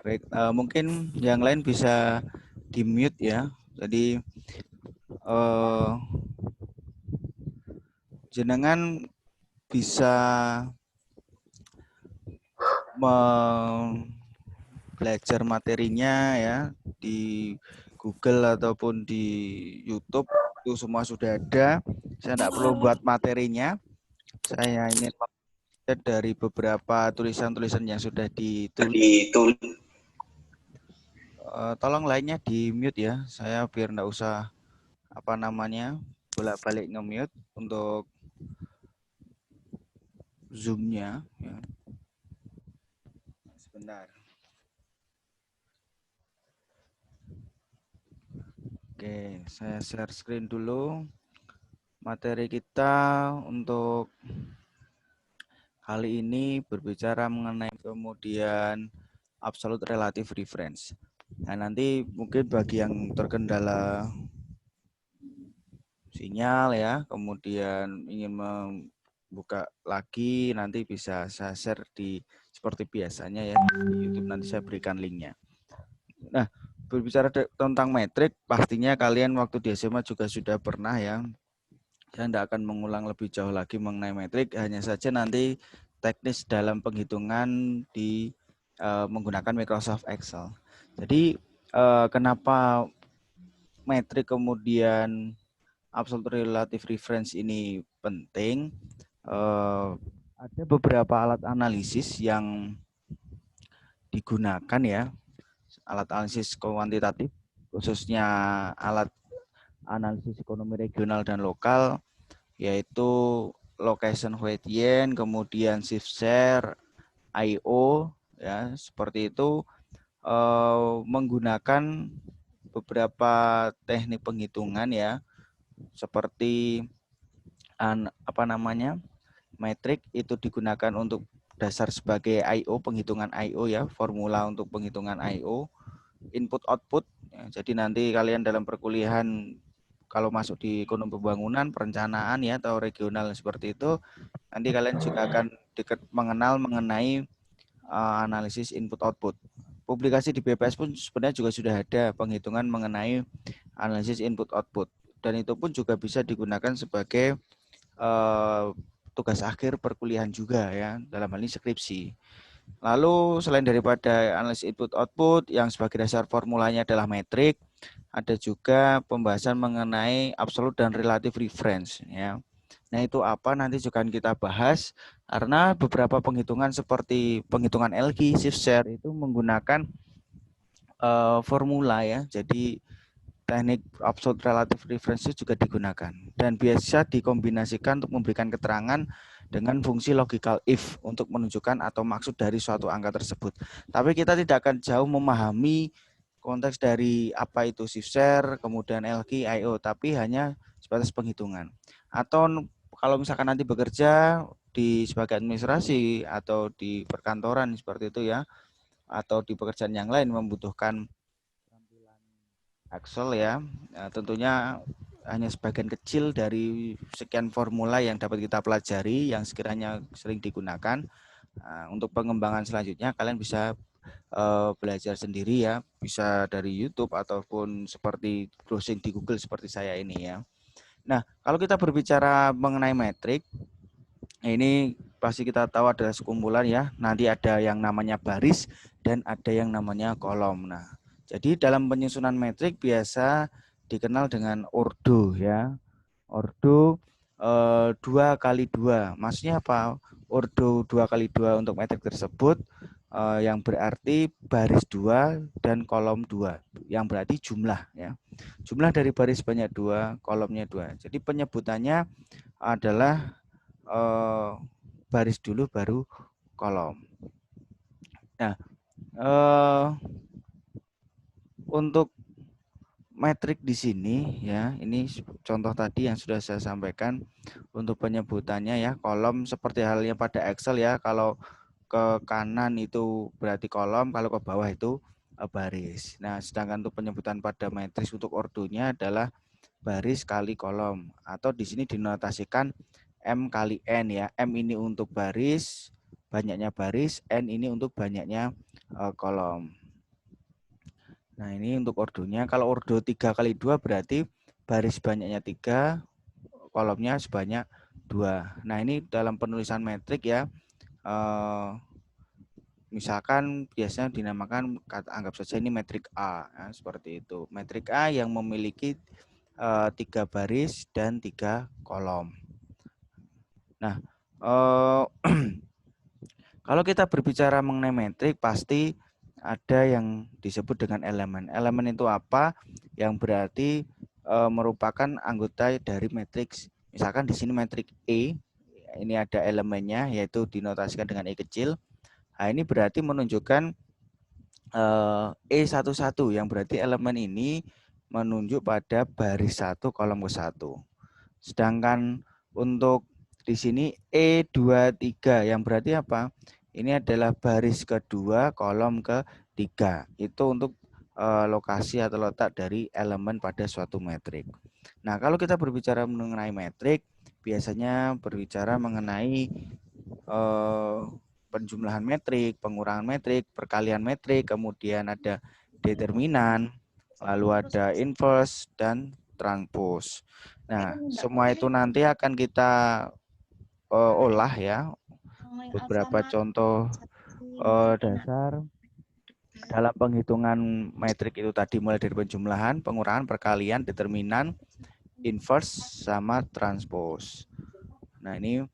Baik, mungkin yang lain bisa di-mute ya. Jadi jenengan bisa belajar materinya ya di Google ataupun di YouTube, itu semua sudah ada. Saya tidak perlu buat materinya. Saya ingin melihat dari beberapa tulisan-tulisan yang sudah ditulis. Tolong lainnya di mute ya. Saya biar tidak usah bolak-balik nge-mute untuk Zoom-nya. Ya. Sebentar. Oke, saya share screen dulu. Materi kita untuk kali ini berbicara mengenai kemudian absolute relative reference. Nah, nanti mungkin bagi yang terkendala sinyal ya, kemudian ingin membuka lagi, nanti bisa saya share di seperti biasanya ya di YouTube, nanti saya berikan linknya. Nah, berbicara tentang metrik, pastinya kalian waktu di SMA juga sudah pernah ya. Saya tidak akan mengulang lebih jauh lagi mengenai metrik, hanya saja nanti teknis dalam penghitungan di menggunakan Microsoft Excel. Jadi kenapa metrik kemudian absolute relative reference ini penting? Ada beberapa alat analisis yang digunakan ya, alat analisis kuantitatif, khususnya alat analisis ekonomi regional dan lokal, yaitu location weight yen, kemudian shift share, IO, ya seperti itu, menggunakan beberapa teknik penghitungan ya, seperti metrik itu digunakan untuk dasar sebagai IO, penghitungan IO ya, formula untuk penghitungan IO, input output. Ya, jadi nanti kalian dalam perkuliahan kalau masuk di ekonomi pembangunan, perencanaan ya atau regional seperti itu, nanti kalian juga akan mengenal mengenai analisis input output. Publikasi di BPS pun sebenarnya juga sudah ada penghitungan mengenai analisis input output, dan itu pun juga bisa digunakan sebagai tugas akhir perkuliahan juga ya, dalam hal ini skripsi. Lalu selain daripada analisis input output yang sebagai dasar formulanya adalah metrik, ada juga pembahasan mengenai absolute dan relative reference ya. Nah, itu apa nanti juga kita bahas, karena beberapa penghitungan seperti penghitungan LG, shift share itu menggunakan formula ya. Jadi teknik absolute relative reference juga digunakan dan biasa dikombinasikan untuk memberikan keterangan dengan fungsi logical if untuk menunjukkan atau maksud dari suatu angka tersebut. Tapi kita tidak akan jauh memahami konteks dari apa itu shift share, kemudian LG, IO, tapi hanya sebatas penghitungan. Atau kalau misalkan nanti bekerja di sebagai administrasi atau di perkantoran seperti itu ya, atau di pekerjaan yang lain membutuhkan Excel ya, tentunya hanya sebagian kecil dari sekian formula yang dapat kita pelajari yang sekiranya sering digunakan. Untuk pengembangan selanjutnya kalian bisa belajar sendiri ya, bisa dari YouTube ataupun seperti browsing di Google seperti saya ini ya. Nah, kalau kita berbicara mengenai metrik, ini pasti kita tahu adalah sekumpulan ya. Nanti ada yang namanya baris dan ada yang namanya kolom. Nah, jadi dalam penyusunan metrik biasa dikenal dengan ordo ya. Ordo 2x2. Maksudnya apa? Ordo 2x2 untuk metrik tersebut yang berarti baris 2 dan kolom 2. Yang berarti jumlah ya. Jumlah dari baris banyak 2, kolomnya 2. Jadi penyebutannya adalah baris dulu baru kolom. Nah, untuk metrik di sini ya, ini contoh tadi yang sudah saya sampaikan untuk penyebutannya ya, kolom seperti halnya pada Excel ya, kalau ke kanan itu berarti kolom, kalau ke bawah itu baris. Nah, sedangkan untuk penyebutan pada matriks untuk ordonya adalah baris kali kolom, atau di sini dinotasikan M kali N ya. M ini untuk baris, banyaknya baris, N ini untuk banyaknya kolom. Nah, ini untuk ordonya. Kalau ordo 3 kali 2 berarti baris banyaknya 3, kolomnya sebanyak 2. Nah, ini dalam penulisan metrik ya. Misalkan biasanya dinamakan, anggap saja ini metrik A. Ya, seperti itu. Metrik A yang memiliki 3 baris dan 3 kolom. Nah, kalau kita berbicara mengenai metrik, pasti ada yang disebut dengan elemen. Elemen itu apa? Yang berarti merupakan anggota dari matriks. Misalkan di sini metrik E, ini ada elemennya, yaitu dinotasikan dengan E kecil. Nah, ini berarti menunjukkan E11, yang berarti elemen ini menunjuk pada baris 1 kolom ke-1. Sedangkan untuk di sini E23 yang berarti apa? Ini adalah baris kedua kolom ke-3. Itu untuk lokasi atau letak dari elemen pada suatu metrik. Nah, kalau kita berbicara mengenai metrik, biasanya berbicara mengenai penjumlahan metrik, pengurangan metrik, perkalian metrik, kemudian ada determinan, lalu ada inverse dan transpose. Nah, semua itu nanti akan kita olah ya, beberapa contoh dasar dalam penghitungan metrik itu tadi, mulai dari penjumlahan, pengurangan, perkalian, determinan, inverse, sama transpose. Nah, ini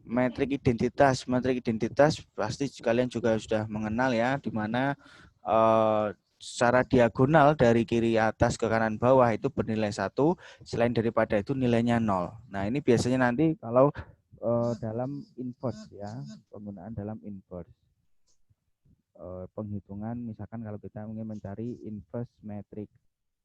metrik identitas. Metrik identitas pasti kalian juga sudah mengenal ya, di mana secara diagonal dari kiri atas ke kanan bawah itu bernilai 1, selain daripada itu nilainya 0. Nah, ini biasanya nanti kalau dalam inverse ya, penggunaan dalam inverse. Penghitungan misalkan kalau kita ingin mencari inverse metrik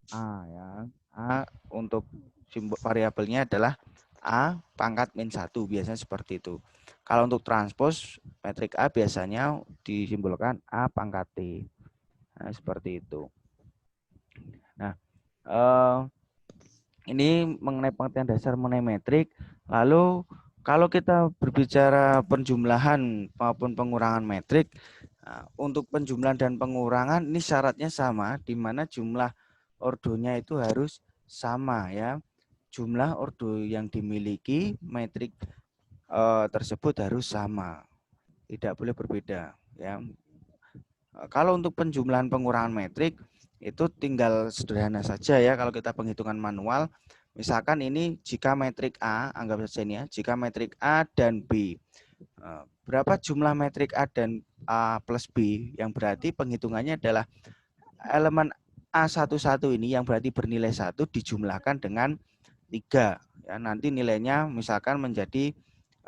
A ya. A untuk simbol variabelnya adalah A pangkat min 1, biasanya seperti itu. Kalau untuk transpose metrik A biasanya disimbolkan A pangkat T. Nah, seperti itu. Nah, ini mengenai pengertian dasar mengenai metrik. Lalu kalau kita berbicara penjumlahan maupun pengurangan metrik, untuk penjumlahan dan pengurangan ini syaratnya sama, di mana jumlah ordonya itu harus sama ya. Jumlah ordo yang dimiliki metrik tersebut harus sama, tidak boleh berbeda ya. Kalau untuk penjumlahan pengurangan metrik itu tinggal sederhana saja ya, kalau kita penghitungan manual. Misalkan ini jika metrik A, anggap saja ini ya, jika metrik A dan B, berapa jumlah metrik A dan A plus B, yang berarti penghitungannya adalah elemen A11 ini yang berarti bernilai 1 dijumlahkan dengan 3 ya, nanti nilainya misalkan menjadi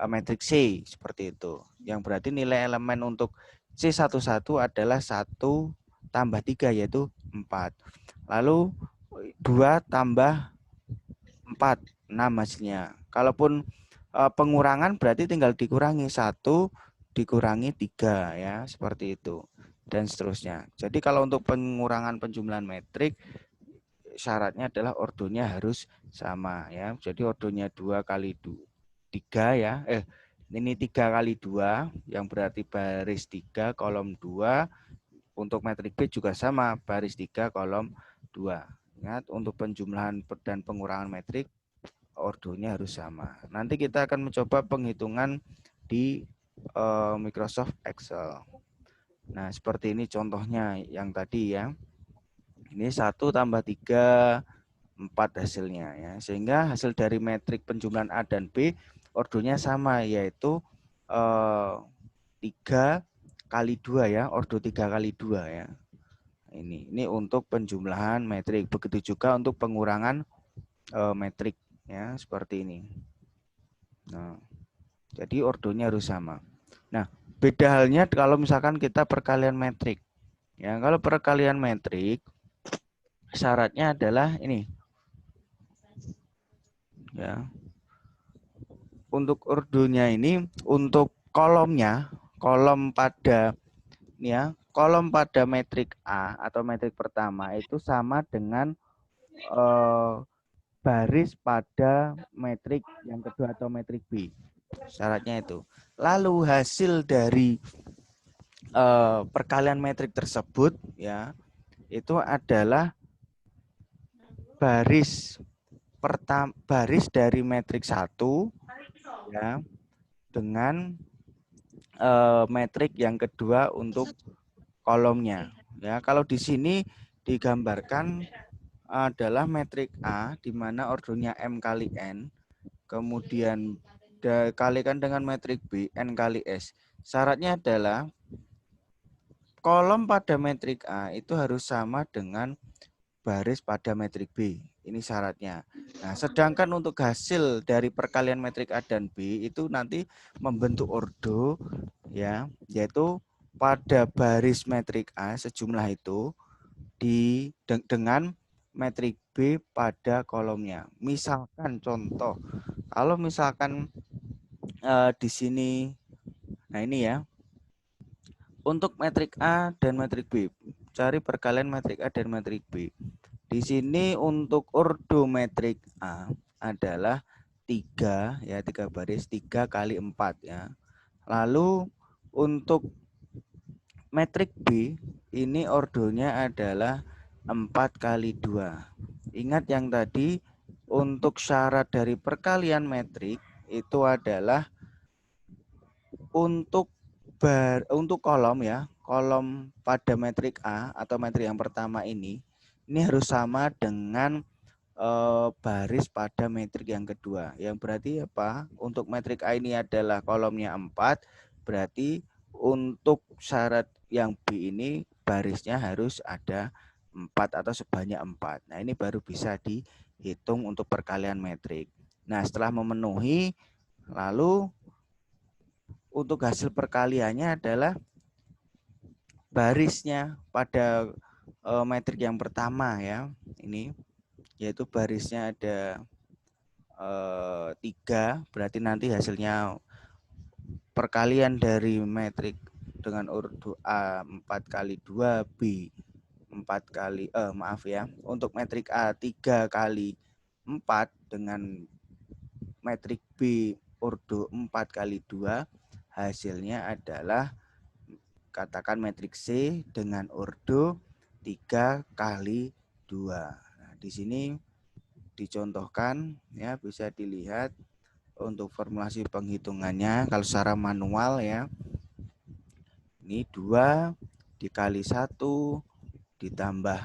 metrik C seperti itu, yang berarti nilai elemen untuk C11 adalah 1 tambah 3 yaitu 4, lalu 2 tambah 4, 6 hasilnya. Kalaupun pengurangan berarti tinggal dikurangi 1 dikurangi 3 ya, seperti itu dan seterusnya. Jadi kalau untuk pengurangan penjumlahan metrik syaratnya adalah ordonya harus sama ya. Jadi ordonya 2 kali 3 ya. Ini 3 kali 2 yang berarti baris 3 kolom 2. Untuk metrik B juga sama, baris 3 kolom 2. Ingat, untuk penjumlahan dan pengurangan metrik ordonya harus sama. Nanti kita akan mencoba penghitungan di Microsoft Excel. Nah, seperti ini contohnya yang tadi ya. Ini 1 tambah 3, 4 hasilnya ya. Sehingga hasil dari metrik penjumlahan A dan B ordonya sama, yaitu 3 kali 2 ya, ordo 3 kali 2 ya. Ini untuk penjumlahan metrik. Begitu juga untuk pengurangan metrik ya, seperti ini. Nah, jadi ordonya harus sama. Nah, beda halnya kalau misalkan kita perkalian metrik. Ya, kalau perkalian metrik syaratnya adalah ini. Ya. Untuk ordonya ini, untuk kolomnya, kolom pada ya, kolom pada metrik A atau metrik pertama itu sama dengan baris pada metrik yang kedua atau metrik B. Syaratnya itu. Lalu hasil dari perkalian metrik tersebut ya itu adalah baris dari metrik 1 ya dengan metrik yang kedua untuk kolomnya. Ya, kalau di sini digambarkan adalah metrik A di mana ordonya M kali N, kemudian dikalikan dengan metrik B N kali S. Syaratnya adalah kolom pada metrik A itu harus sama dengan baris pada metrik B. Ini syaratnya. Nah, sedangkan untuk hasil dari perkalian metrik A dan B itu nanti membentuk ordo ya, yaitu pada baris metrik A sejumlah itu dengan metrik B pada kolomnya. Misalkan contoh, kalau misalkan di sini, nah ini ya, untuk metrik A dan metrik B, cari perkalian metrik A dan metrik B. Di sini untuk ordo metrik A adalah 3 ya, 3 baris, 3 kali 4 ya. Lalu untuk metrik B ini ordonya adalah 4 kali 2. Ingat yang tadi untuk syarat dari perkalian metrik itu adalah untuk kolom ya, kolom pada metrik A atau metrik yang pertama ini harus sama dengan baris pada metrik yang kedua. Yang berarti apa? Untuk metrik A ini adalah kolomnya 4, berarti untuk syarat yang B ini barisnya harus ada 4 atau sebanyak 4. Nah, ini baru bisa dihitung untuk perkalian metrik. Nah, setelah memenuhi, lalu untuk hasil perkaliannya adalah barisnya pada metrik yang pertama ya. Ini yaitu barisnya ada 3, berarti nanti hasilnya perkalian dari metrik dengan ordo A 4 kali 2, B 4 kali, maaf ya, untuk metrik A 3 kali 4 dengan metrik B ordo 4 kali 2, hasilnya adalah katakan metrik C dengan ordo 3 kali 2. Nah, di sini dicontohkan ya, bisa dilihat untuk formulasi penghitungannya kalau secara manual ya. Ini 2 dikali 1 ditambah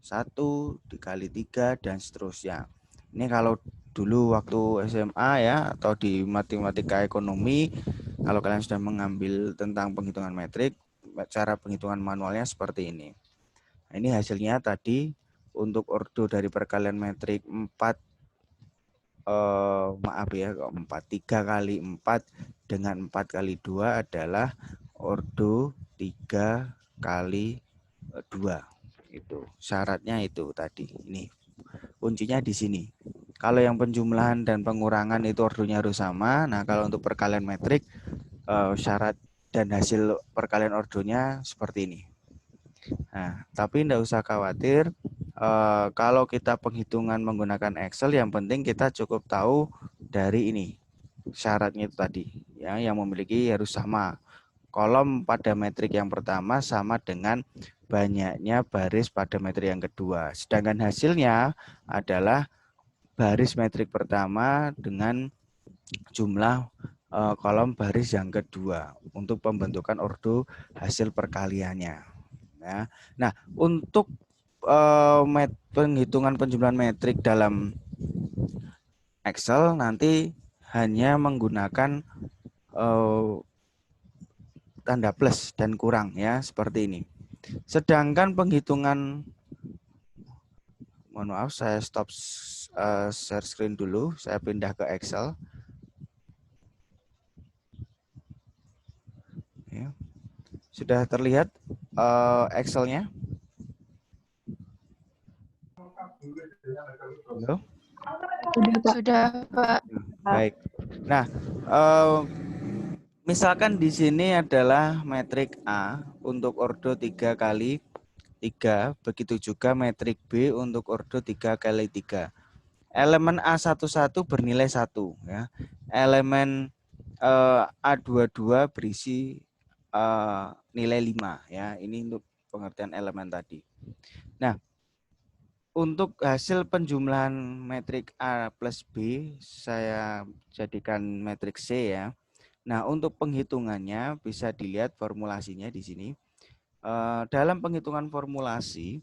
1 dikali 3 dan seterusnya. Ini kalau dulu waktu SMA ya atau di matematika ekonomi, kalau kalian sudah mengambil tentang penghitungan metrik, cara penghitungan manualnya seperti ini. Nah, ini hasilnya tadi untuk ordo dari perkalian metrik 4 maaf ya, 3 kali 4 dengan 4 kali 2 adalah ordo 3 kali 2. Itu syaratnya itu tadi. Ini kuncinya di sini. Kalau yang penjumlahan dan pengurangan itu ordonya harus sama. Nah, kalau untuk perkalian metrik syarat dan hasil perkalian ordonya seperti ini. Nah, tapi tidak usah khawatir. Kalau kita penghitungan menggunakan Excel, yang penting kita cukup tahu dari ini syaratnya itu tadi ya, yang memiliki harus sama. Kolom pada metrik yang pertama sama dengan banyaknya baris pada metrik yang kedua. Sedangkan hasilnya adalah baris metrik pertama dengan jumlah kolom baris yang kedua untuk pembentukan ordo hasil perkaliannya. Ya. Nah, untuk penghitungan penjumlahan metrik dalam Excel nanti hanya menggunakan tanda plus dan kurang ya, seperti ini. Sedangkan penghitungan, mohon maaf saya stop share screen dulu, saya pindah ke Excel. Ya. Sudah terlihat Excel-nya? Halo? Sudah, Pak. Baik. Nah, misalkan di sini adalah metrik A untuk ordo 3 kali 3, begitu juga metrik B untuk ordo 3 kali 3. Elemen A11 bernilai 1 ya. Elemen A22 berisi nilai 5 ya. Ini untuk pengertian elemen tadi. Nah, untuk hasil penjumlahan metrik A plus B saya jadikan metrik C ya. Nah, untuk penghitungannya bisa dilihat formulasinya di sini. Dalam penghitungan formulasi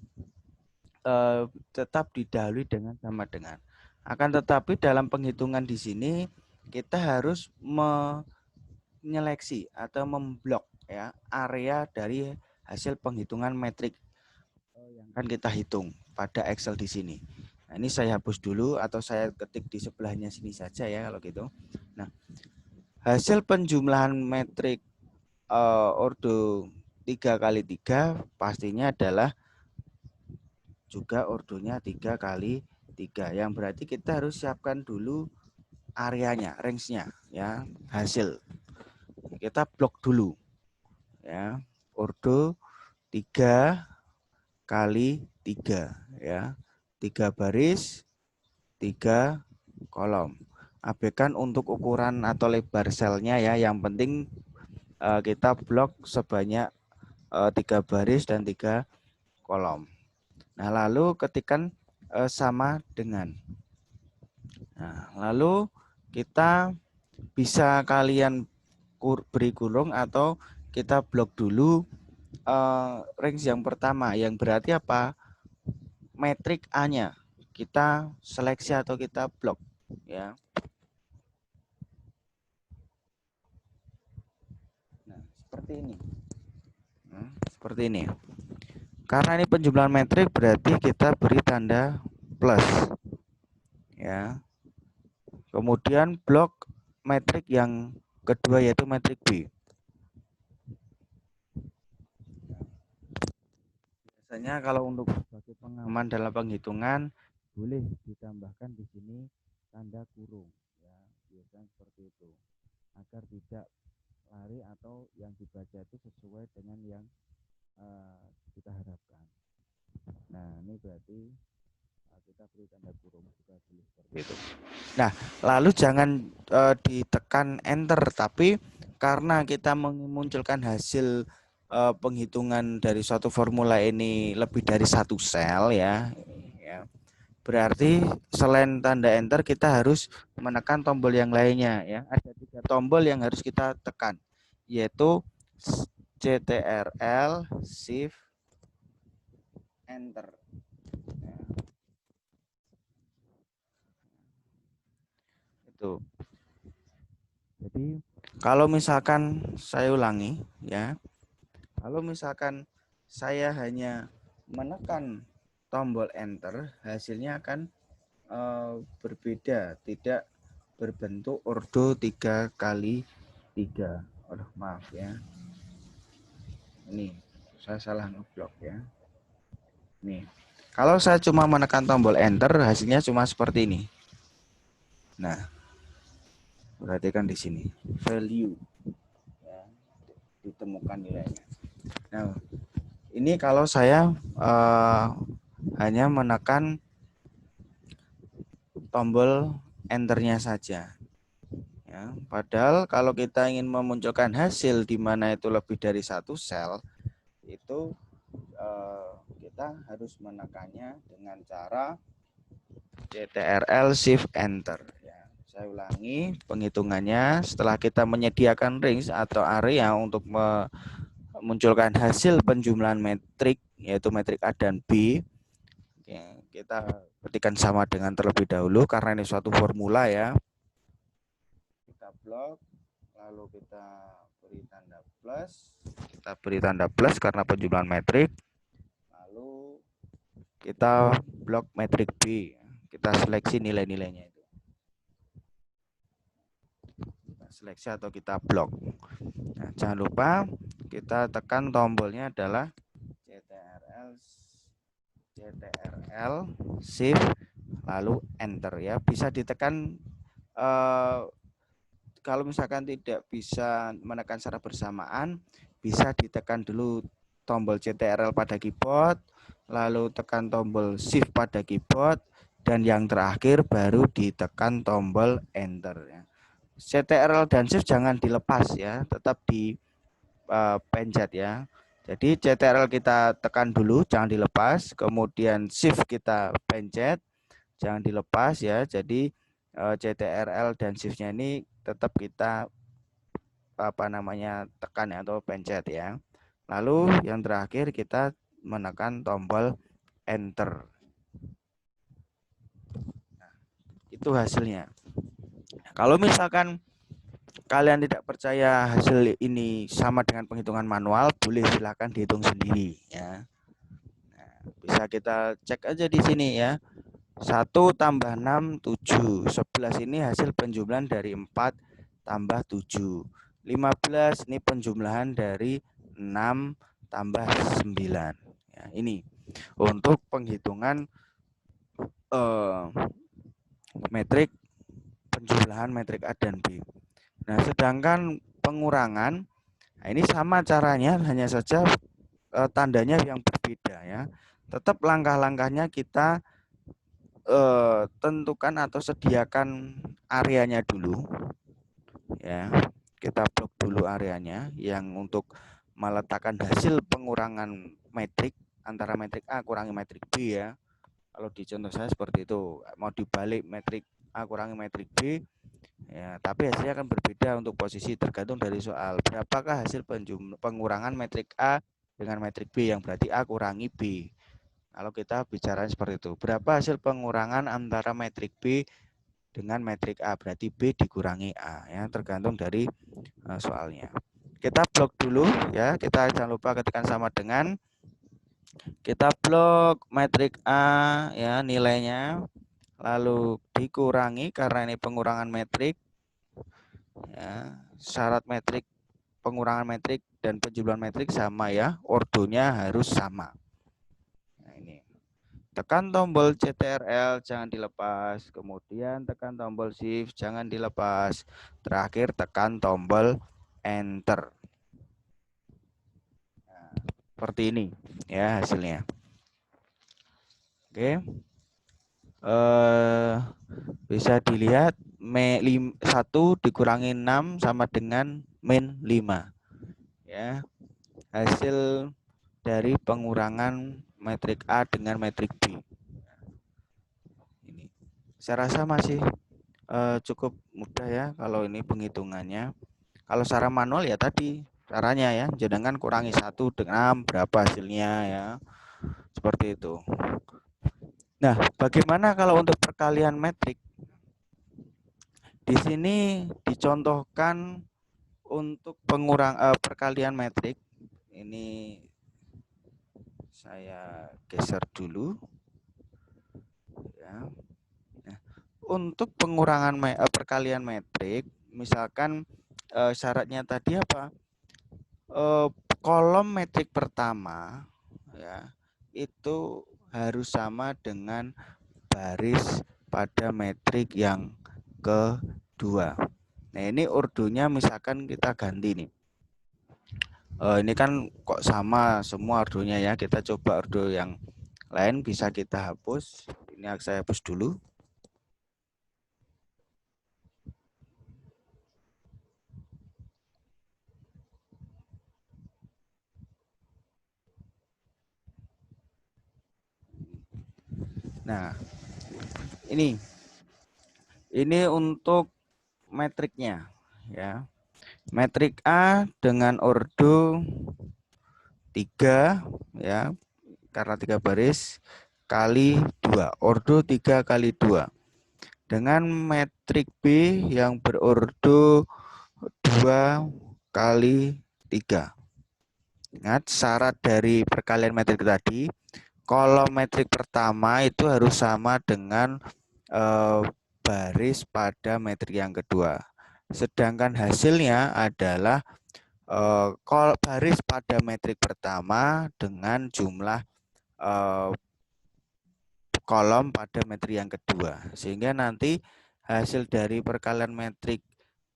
tetap didahului dengan sama dengan. Akan tetapi dalam penghitungan di sini kita harus menyeleksi atau memblok ya area dari hasil penghitungan metrik yang akan kita hitung pada Excel di sini. Nah, ini saya hapus dulu atau saya ketik di sebelahnya sini saja ya kalau gitu. Nah, hasil penjumlahan metrik ordo 3 kali 3 pastinya adalah juga ordonya 3 kali 3. Yang berarti kita harus siapkan dulu areanya, range-nya ya, hasil. Kita blok dulu. Ya. Ordo 3 kali 3 ya. 3 baris, 3 kolom. Abaikan untuk ukuran atau lebar selnya ya. Yang penting kita blok sebanyak 3 baris dan 3 kolom. Nah, lalu ketikkan sama dengan. Nah, lalu kita bisa kalian beri kurung atau kita blok dulu range yang pertama, yang berarti apa? Metrik A-nya kita seleksi atau kita blok ya. Nah, seperti ini. Seperti ini. Karena ini penjumlahan metrik berarti kita beri tanda plus. Ya. Kemudian blok metrik yang kedua yaitu metrik B. Biasanya kalau untuk sebagai pengaman dalam penghitungan boleh ditambahkan di sini tanda kurung ya, biasanya seperti itu agar tidak lari atau yang dibaca itu sesuai dengan yang kita harapkan. Nah, ini berarti kita beri tanda kurung juga boleh seperti itu. Nah, lalu jangan ditekan enter, tapi karena kita memunculkan hasil penghitungan dari suatu formula ini lebih dari satu sel ya, berarti selain tanda enter kita harus menekan tombol yang lainnya ya. Ada 3 tombol yang harus kita tekan, yaitu CTRL, Shift, Enter. Ya. Itu. Jadi kalau misalkan saya ulangi ya. Kalau misalkan saya hanya menekan tombol enter, hasilnya akan berbeda, tidak berbentuk ordo 3 kali 3. Maaf ya. Ini saya salah ngeblok ya. Nih. Kalau saya cuma menekan tombol enter, hasilnya cuma seperti ini. Nah, perhatikan di sini value ya, ditemukan nilainya. Nah, ini kalau saya hanya menekan tombol enternya saja. Ya, padahal kalau kita ingin memunculkan hasil di mana itu lebih dari satu sel, itu kita harus menekannya dengan cara CTRL Shift Enter. Ya, saya ulangi penghitungannya. Setelah kita menyediakan range atau area untuk memunculkan hasil penjumlahan metrik, yaitu metrik A dan B, kita ketikkan sama dengan terlebih dahulu karena ini suatu formula ya. Kita blok, lalu kita beri tanda plus, karena penjumlahan metrik, lalu kita blok metrik B, kita seleksi nilai-nilainya itu. Kita seleksi atau kita blok. Nah, jangan lupa kita tekan tombolnya adalah CTRL Shift lalu Enter ya. Bisa ditekan kalau misalkan tidak bisa menekan secara bersamaan, bisa ditekan dulu tombol CTRL pada keyboard, lalu tekan tombol Shift pada keyboard, dan yang terakhir baru ditekan tombol Enter ya. CTRL dan Shift jangan dilepas ya, tetap di pencet ya. Jadi CTRL kita tekan dulu, jangan dilepas, kemudian Shift kita pencet, jangan dilepas ya. Jadi CTRL dan Shift-nya ini tetap kita tekan ya, atau pencet ya. Lalu yang terakhir kita menekan tombol Enter. Nah, itu hasilnya. Kalau misalkan kalian tidak percaya hasil ini sama dengan penghitungan manual, boleh silakan dihitung sendiri ya. Nah, bisa kita cek aja di sini ya. 1 tambah 6, 7. 11 ini hasil penjumlahan dari 4 tambah 7. 15 ini penjumlahan dari 6 tambah 9. Ya, ini untuk penghitungan metrik penjumlahan metrik A dan B. Nah, sedangkan pengurangan, nah ini sama caranya, hanya saja tandanya yang berbeda ya. Tetap langkah-langkahnya kita tentukan atau sediakan areanya dulu ya. Kita blok dulu areanya yang untuk meletakkan hasil pengurangan metrik antara metrik A kurangi metrik B ya. Kalau di contoh saya seperti itu, mau dibalik metrik A kurangi metrik B ya, tapi hasilnya akan berbeda untuk posisi, tergantung dari soal berapakah hasil pengurangan metrik A dengan metrik B, yang berarti A kurangi B. Kalau kita bicara seperti itu, berapa hasil pengurangan antara metrik B dengan metrik A, berarti B dikurangi A ya, tergantung dari soalnya. Kita blok dulu ya, kita jangan lupa ketikkan sama dengan, kita blok metrik A ya, nilainya lalu dikurangi karena ini pengurangan metrik ya, syarat metrik pengurangan metrik dan penjumlahan metrik sama ya, ordonya harus sama. Nah, ini tekan tombol CTRL jangan dilepas, kemudian tekan tombol Shift jangan dilepas, terakhir tekan tombol Enter. Nah, seperti ini ya hasilnya. Oke, bisa dilihat 1 dikurangi 6 sama dengan min 5 ya, hasil dari pengurangan metrik A dengan metrik B. Ini saya rasa masih cukup mudah ya kalau ini penghitungannya. Kalau secara manual ya tadi caranya ya, jenengan kurangi 1 dengan 6 berapa hasilnya ya, seperti itu. Nah, bagaimana kalau untuk perkalian metrik? Di sini dicontohkan untuk perkalian metrik. Ini saya geser dulu ya. Nah, untuk pengurangan perkalian metrik, misalkan syaratnya tadi apa? Kolom metrik pertama ya, itu harus sama dengan baris pada metrik yang kedua. Nah, ini ordonya misalkan kita ganti nih. Ini kan kok sama semua ordonya ya. Kita coba ordo yang lain, bisa kita hapus. Ini saya hapus dulu. Nah, ini untuk metriknya ya. Metrik A dengan ordo 3 ya, karena 3 baris kali 2, ordo 3 kali 2. Dengan metrik B yang berordo 2 kali 3. Ingat syarat dari perkalian metrik tadi, kolom metrik pertama itu harus sama dengan baris pada metrik yang kedua. Sedangkan hasilnya adalah baris pada metrik pertama dengan jumlah kolom pada metrik yang kedua. Sehingga nanti hasil dari perkalian metrik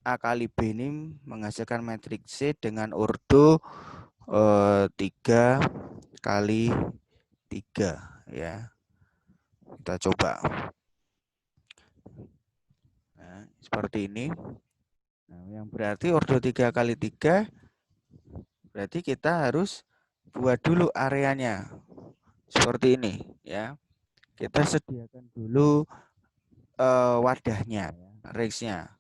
A kali B ini menghasilkan metrik C dengan ordo 3 kali 3 ya. Kita coba. Nah, seperti ini. Nah, yang berarti ordo 3 kali 3 berarti kita harus buat dulu areanya. Seperti ini ya. Kita sediakan dulu wadahnya, range-nya.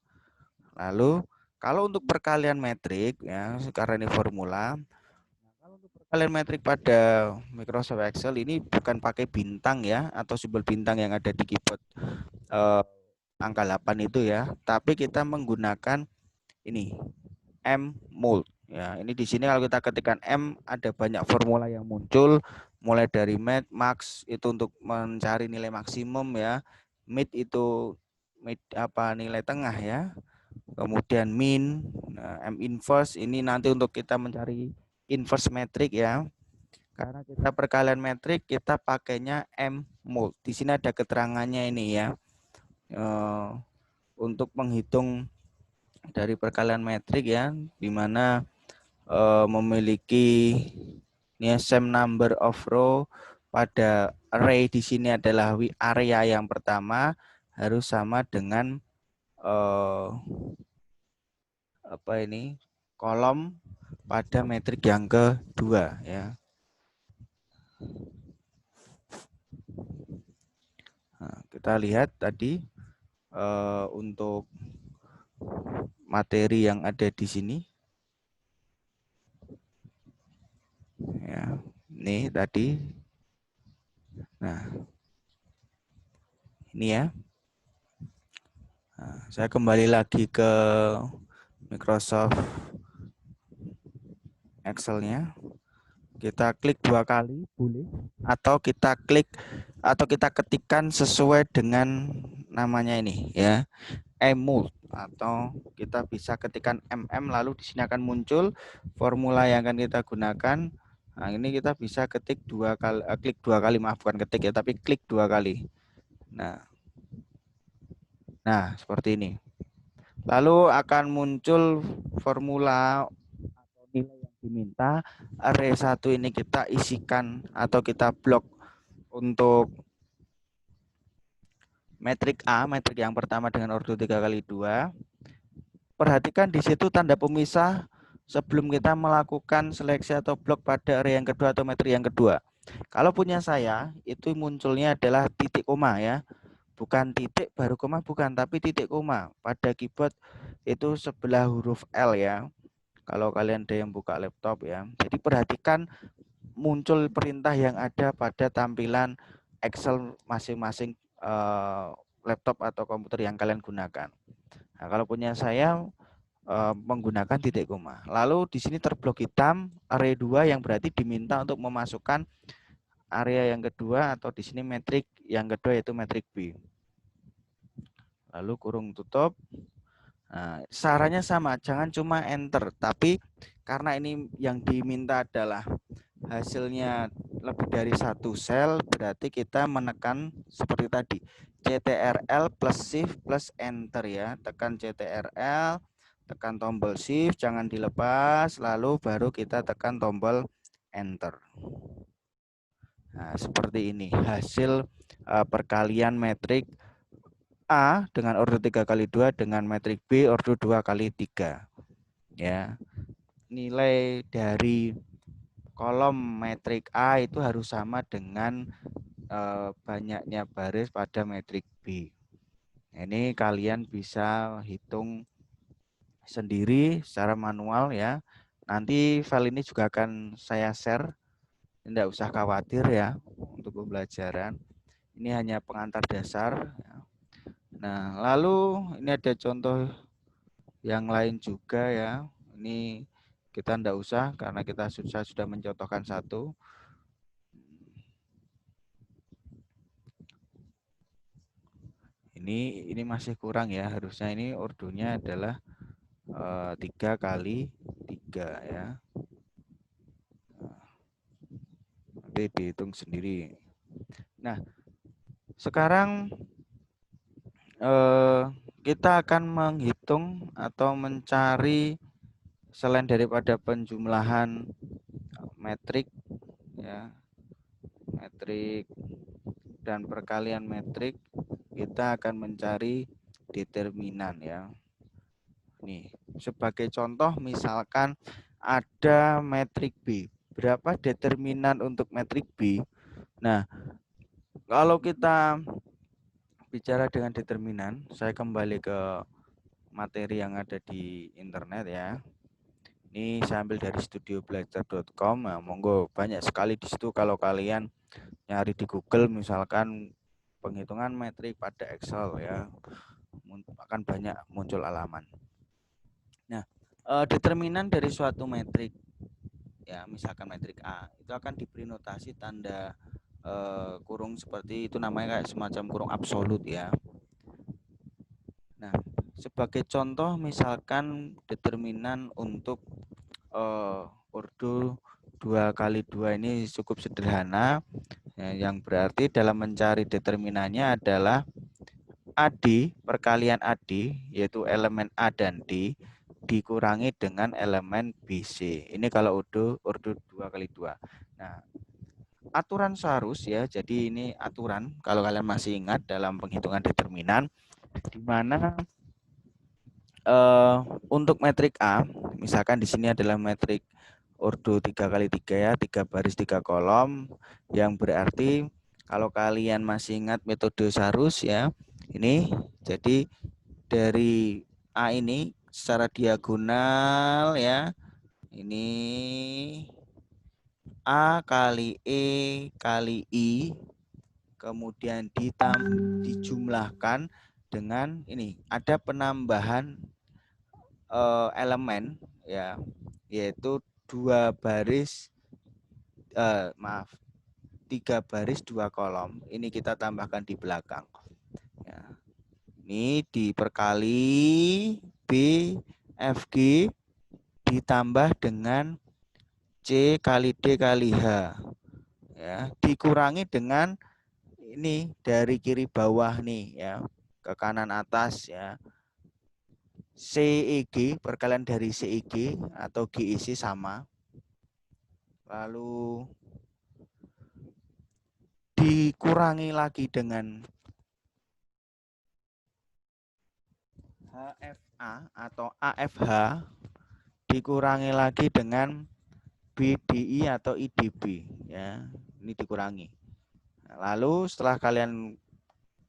Lalu kalau untuk perkalian metrik ya, karena ini formula. Kalau untuk perkalian metrik pada Microsoft Excel ini bukan pakai bintang ya, atau simbol bintang yang ada di keyboard angka 8 itu ya, tapi kita menggunakan ini M-mold ya. Ini di sini kalau kita ketikkan M ada banyak formula yang muncul, mulai dari max itu untuk mencari nilai maksimum ya, mid itu nilai tengah ya, kemudian min, M inverse ini nanti untuk kita mencari inverse metrik ya. Karena kita perkalian metrik kita pakainya M-mold. Di sini ada keterangannya ini ya. Untuk menghitung dari perkalian metrik ya, di mana memiliki ini same number of row pada array di sini adalah area yang pertama harus sama dengan kolom pada metrik yang kedua ya. Nah, kita lihat tadi untuk materi yang ada di sini ya, ini tadi. Nah, ini ya. Nah, saya kembali lagi ke Microsoft Excel-nya. Kita klik 2 kali boleh, atau kita klik atau kita ketikkan sesuai dengan namanya ini ya, M-mold, atau kita bisa ketikkan MM lalu di sini akan muncul formula yang akan kita gunakan. Nah, ini kita bisa ketik 2 kali, klik 2 kali, maaf bukan ketik ya, tapi klik 2 kali. Nah, seperti ini. Lalu akan muncul formula atau nilai yang diminta. Array 1 ini kita isikan atau kita blok untuk metrik A, metrik yang pertama dengan ordo 3 kali 2. Perhatikan di situ tanda pemisah sebelum kita melakukan seleksi atau blok pada array yang kedua atau metrik yang kedua. Kalau punya saya, itu munculnya adalah titik koma ya. Bukan titik baru koma, bukan, tapi titik koma. Pada keyboard itu sebelah huruf L ya. Kalau kalian ada yang buka laptop ya. Jadi perhatikan muncul perintah yang ada pada tampilan Excel masing-masing laptop atau komputer yang kalian gunakan. Nah, kalau punya saya menggunakan titik koma. Lalu di sini terblok hitam array 2 yang berarti diminta untuk memasukkan area yang kedua atau di sini metrik yang kedua yaitu metrik B. Lalu kurung tutup. Nah, sarannya sama, jangan cuma enter, tapi karena ini yang diminta adalah hasilnya lebih dari 1 sel, berarti kita menekan seperti tadi, CTRL plus shift plus enter ya. Tekan CTRL, tekan tombol shift, jangan dilepas, lalu baru kita tekan tombol enter. Nah, seperti ini hasil perkalian metrik A dengan ordo 3 kali 2 dengan metrik B ordo 2 kali 3. Ya. Nilai dari kolom metrik A itu harus sama dengan banyaknya baris pada metrik B. Ini kalian bisa hitung sendiri secara manual ya. Nanti file ini juga akan saya share. Tidak usah khawatir ya untuk pembelajaran. Ini hanya pengantar dasar. Nah, lalu ini ada contoh yang lain juga ya. Ini kita tidak usah karena kita sudah mencontohkan satu. Ini masih kurang ya. Harusnya ini ordonya adalah 3 kali 3 ya. Nanti dihitung sendiri. Nah, sekarang kita akan menghitung atau mencari selain daripada penjumlahan metrik ya, metrik dan perkalian metrik, kita akan mencari determinan ya. Nih, Sebagai contoh misalkan ada metrik B. Berapa determinan untuk metrik B? Nah, kalau kita bicara dengan determinan, saya kembali ke materi yang ada di internet ya. Ini saya ambil dari studiobelajar.com. Nah, monggo banyak sekali di situ kalau kalian nyari di Google misalkan penghitungan metrik pada Excel ya, akan banyak muncul halaman. Nah, determinan dari suatu metrik ya, misalkan metrik A itu akan diberi notasi tanda kurung seperti itu, namanya kayak semacam kurung absolut ya. Nah, sebagai contoh misalkan determinan untuk ordo 2x2 ini cukup sederhana ya, yang berarti dalam mencari determinannya adalah AD perkalian AD, yaitu elemen A dan D, dikurangi dengan elemen BC. Ini kalau ordo 2x2. Nah, aturan seharus ya, jadi ini aturan kalau kalian masih ingat dalam penghitungan determinan, di mana untuk metrik A, misalkan di sini adalah metrik ordo 3x3 ya, 3 baris 3 kolom, yang berarti kalau kalian masih ingat metode Sarus ya, ini jadi dari A ini secara diagonal ya, ini A kali E kali I, kemudian dijumlahkan dengan ini, ada penambahan elemen ya, yaitu 3 baris 2 kolom. Ini kita tambahkan di belakang ya. Ini diperkali B FG ditambah dengan C kali D kali H ya, dikurangi dengan ini dari kiri bawah nih ya ke kanan atas ya, CEG perkalian dari CEG atau GEC sama, lalu dikurangi lagi dengan HFA atau AFH, dikurangi lagi dengan BDI atau IDB ya, ini dikurangi. Lalu setelah kalian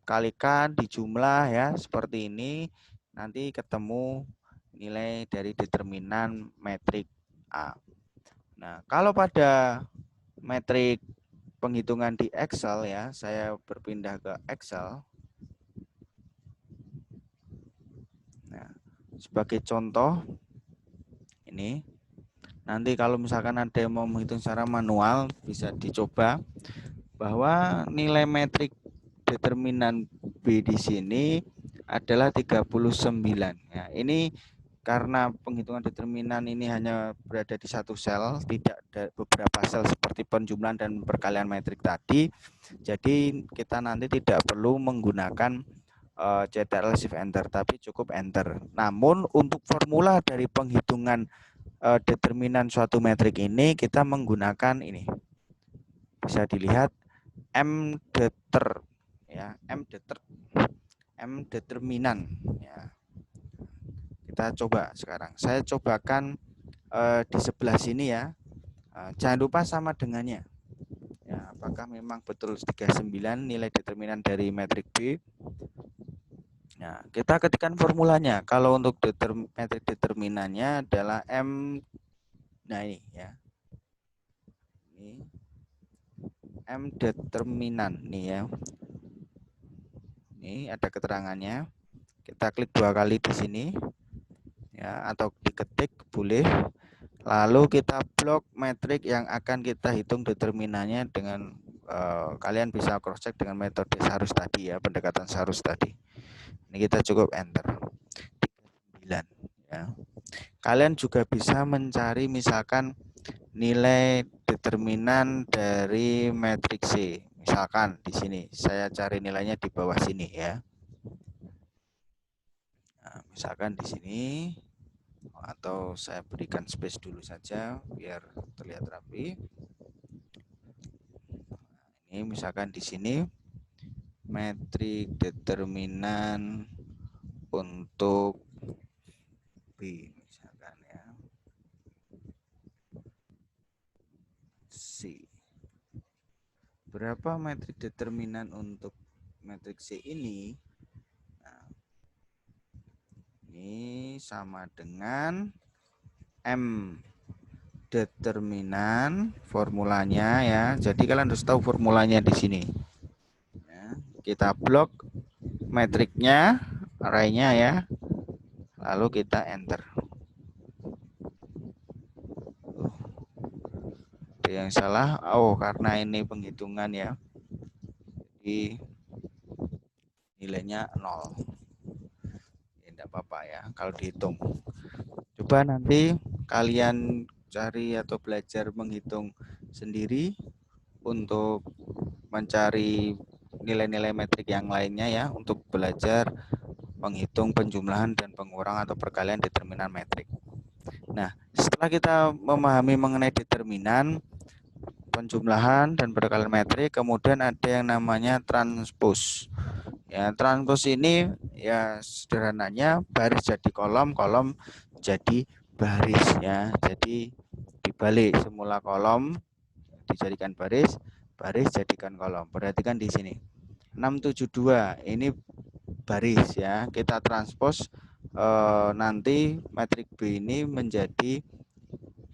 kalikan dijumlah ya seperti ini, nanti ketemu nilai dari determinan metrik A. Nah, kalau pada metrik penghitungan di Excel ya, saya berpindah ke Excel. Nah, sebagai contoh ini, nanti kalau misalkan ada yang mau menghitung secara manual bisa dicoba bahwa nilai metrik determinan B di sini adalah 39 ya. Ini karena penghitungan determinan ini hanya berada di satu sel, tidak ada beberapa sel seperti penjumlahan dan perkalian metrik tadi. Jadi kita nanti tidak perlu menggunakan Ctrl Shift Enter, tapi cukup Enter. Namun untuk formula dari penghitungan determinan suatu metrik ini kita menggunakan ini. Bisa dilihat M deter ya, M determinan ya. Kita coba sekarang. Saya cobakan di sebelah sini ya. Jangan lupa sama dengannya. Ya, apakah memang betul 39 nilai determinan dari metrik B? Nah, kita ketikkan formulanya. Kalau untuk metrik determinannya adalah M. Nah, ini ya. Ini M determinan nih ya. Ini ada keterangannya. Kita klik 2 kali di sini. Ya, atau diketik boleh. Lalu kita blok metrik yang akan kita hitung determinannya dengan kalian bisa cross check dengan metode Sarus tadi ya, pendekatan Sarus tadi. Ini kita cukup enter 39 ya. Kalian juga bisa mencari misalkan nilai determinan dari metrik C. Misalkan di sini saya cari nilainya di bawah sini ya. Nah, misalkan di sini, atau saya berikan space dulu saja biar terlihat rapi. Ini misalkan di sini metrik determinan untuk B. C. Berapa metrik determinan untuk metrik C ini? Nah, ini sama dengan M determinan formulanya ya. Jadi kalian harus tahu formulanya di sini. Ya, kita blok metriknya, arraynya ya. Lalu kita enter. Ada yang salah. Oh, karena ini penghitungan ya. Jadi nilainya 0. Ya, tidak apa-apa ya kalau dihitung. Coba nanti kalian cari atau belajar menghitung sendiri untuk mencari nilai-nilai metrik yang lainnya ya, untuk belajar menghitung penjumlahan dan pengurang atau perkalian determinan metrik. Nah, setelah kita memahami mengenai determinan, penjumlahan dan perkalian metrik, kemudian ada yang namanya transpose. Ya, transpose ini ya sederhananya baris jadi kolom, kolom jadi baris ya. Jadi dibalik, semula kolom dijadikan baris, baris jadikan kolom. Perhatikan di sini. 672 ini baris ya. Kita transpose nanti metrik B ini menjadi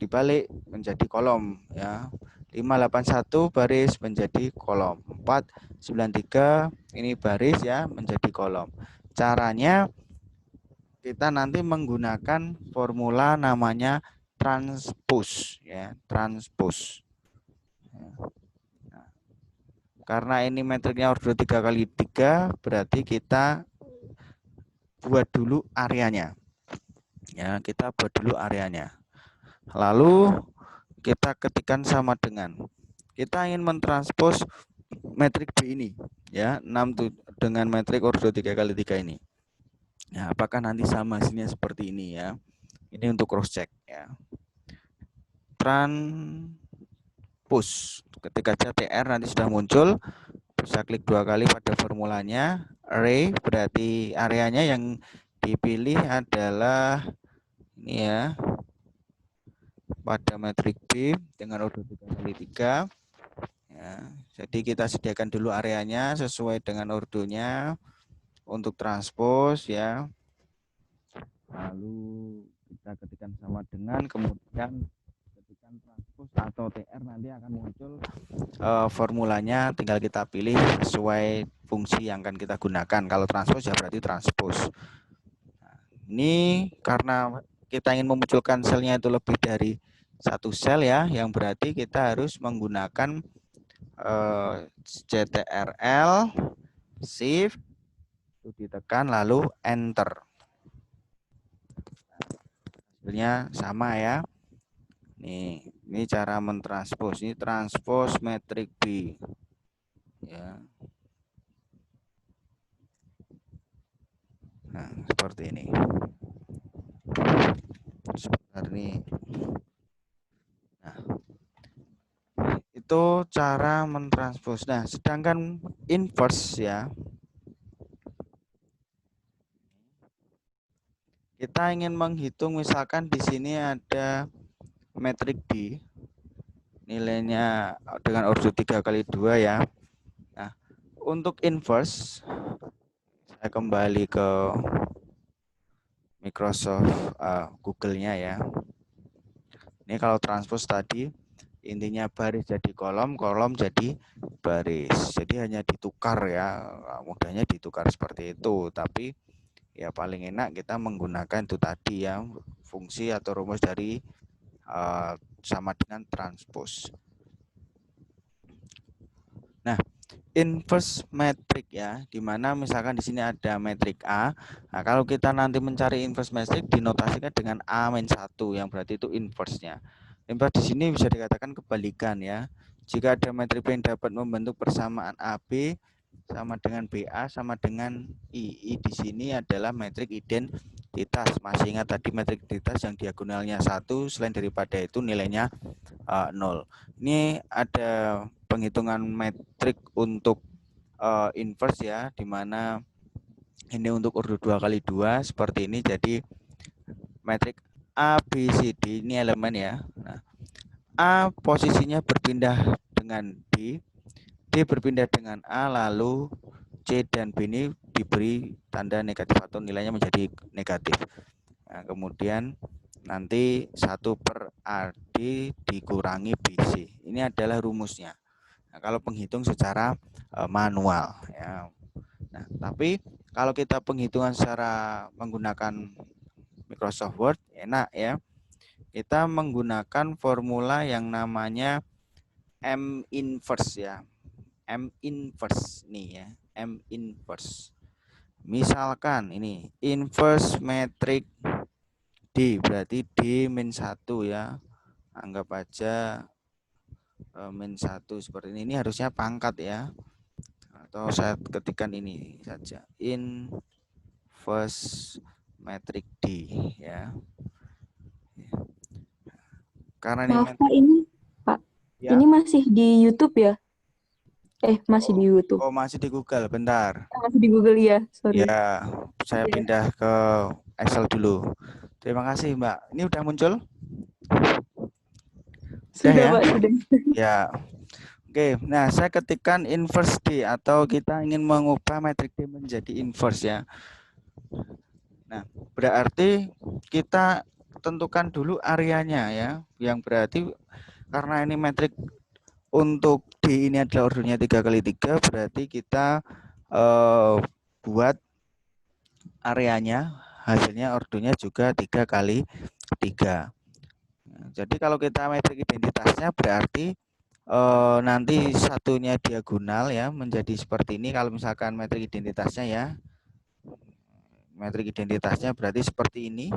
dibalik menjadi kolom ya. 581 baris menjadi kolom. 493 ini baris ya menjadi kolom. Caranya kita nanti menggunakan formula namanya transpose ya, transpose. Nah, karena ini metriknya order 3x3 berarti kita buat dulu areanya. Ya, kita buat dulu areanya. Lalu kita ketikkan sama dengan, kita ingin mentranspos metrik B ini ya, 6 dengan metrik ordo 3x3 ini. Nah, apakah nanti sama hasilnya seperti ini ya? Ini untuk cross check ya. Transpose, ketika CTR nanti sudah muncul, bisa klik 2 kali pada formulanya. Array berarti areanya yang dipilih adalah ini ya, pada metrik B dengan ordo 3x3 ya. Jadi kita sediakan dulu areanya sesuai dengan ordonya untuk transpose ya. Lalu kita ketikkan sama dengan, kemudian ketikkan transpose atau TR, nanti akan muncul formulanya, tinggal kita pilih sesuai fungsi yang akan kita gunakan. Kalau transpose ya berarti transpose. Nah, ini karena kita ingin memunculkan selnya itu lebih dari satu sel ya, yang berarti kita harus menggunakan CTRL, Shift, itu ditekan lalu Enter. Hasilnya sama ya. Ini cara mentranspose. Ini transpose metrik B. Ya. Nah, seperti ini. Sebentar nih. Nah, itu cara mentranspose. Nah, sedangkan inverse ya, kita ingin menghitung, misalkan di sini ada metrik D, nilainya dengan ordo 3x2 ya. Nah, untuk inverse, saya kembali ke Microsoft Google-nya ya. Ini kalau transpose tadi, intinya baris jadi kolom, kolom jadi baris. Jadi hanya ditukar ya, mudahnya ditukar seperti itu. Tapi ya paling enak kita menggunakan itu tadi ya, fungsi atau rumus dari sama dengan transpose. Nah, inverse metrik ya, dimana misalkan di sini ada metrik A. Nah, kalau kita nanti mencari inverse metrik dinotasikan dengan A-1 yang berarti itu inverse-nya. Inverse di sini bisa dikatakan kebalikan ya. Jika ada metrik B yang dapat membentuk persamaan AB sama dengan BA sama dengan I. I di sini adalah metrik identitas. Masih ingat tadi metrik identitas yang diagonalnya 1, selain daripada itu nilainya 0. Ini ada penghitungan metrik untuk inverse ya, dimana ini untuk ordo 2x2 seperti ini. Jadi metrik A, B, C, D ini elemen ya. Nah, A posisinya berpindah dengan D berpindah dengan A, lalu C dan B ini diberi tanda negatif atau nilainya menjadi negatif. Nah, kemudian nanti 1/AD dikurangi BC. Ini adalah rumusnya. Nah, kalau penghitung secara manual ya. Nah, tapi kalau kita penghitungan secara menggunakan Microsoft Word enak ya. Kita menggunakan formula yang namanya M inverse ya. M inverse nih ya. M inverse. Misalkan ini inverse metrik D berarti D-1 ya. Anggap aja -1 seperti ini. Ini harusnya pangkat ya. Atau saya ketikkan ini saja. Inverse metrik D ya. Karena ini Maaf Pak, ini Pak, ya. ini masih di YouTube ya? Masih di YouTube. Oh, masih di Google, bentar. Masih di Google ya, sorry. Ya, saya Iya. pindah ke Excel dulu. Terima kasih, Mbak. Ini udah muncul? Sudah Sudah ya? Pak, sudah. Ya. Oke, nah saya ketikkan inverse D atau kita ingin mengubah metrik D menjadi inverse ya. Nah, berarti kita tentukan dulu areanya ya, yang berarti karena ini metrik untuk D ini adalah ordernya 3x3, berarti kita buat areanya, hasilnya ordernya juga 3x3. Nah, jadi kalau kita metrik identitasnya berarti nanti satunya diagonal ya menjadi seperti ini. Kalau misalkan metrik identitasnya ya, metrik identitasnya berarti seperti ini.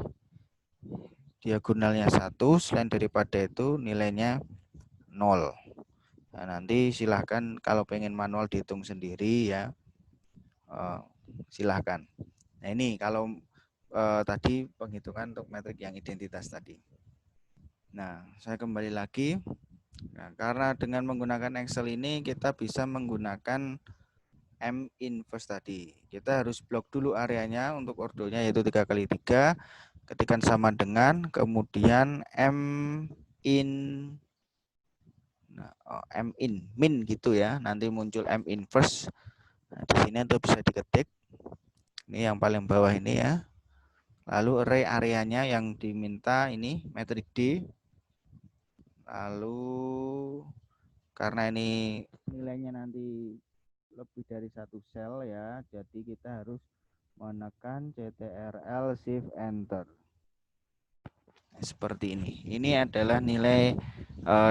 Diagonalnya 1, selain daripada itu nilainya 0. Nah, nanti silahkan kalau pengen manual dihitung sendiri ya, silahkan. Nah ini kalau tadi penghitungan untuk metrik yang identitas tadi. Nah saya kembali lagi. Nah, karena dengan menggunakan Excel ini kita bisa menggunakan M inverse tadi. Kita harus blok dulu areanya untuk ordonya yaitu 3x3. Ketikkan sama dengan kemudian M in min gitu ya. Nanti muncul M inverse. Nah, di sini itu bisa diketik. Ini yang paling bawah ini ya. Lalu array areanya yang diminta ini metrik D. Lalu karena ini nilainya nanti lebih dari satu sel ya, jadi kita harus menekan CTRL Shift Enter. Seperti ini. Ini adalah nilai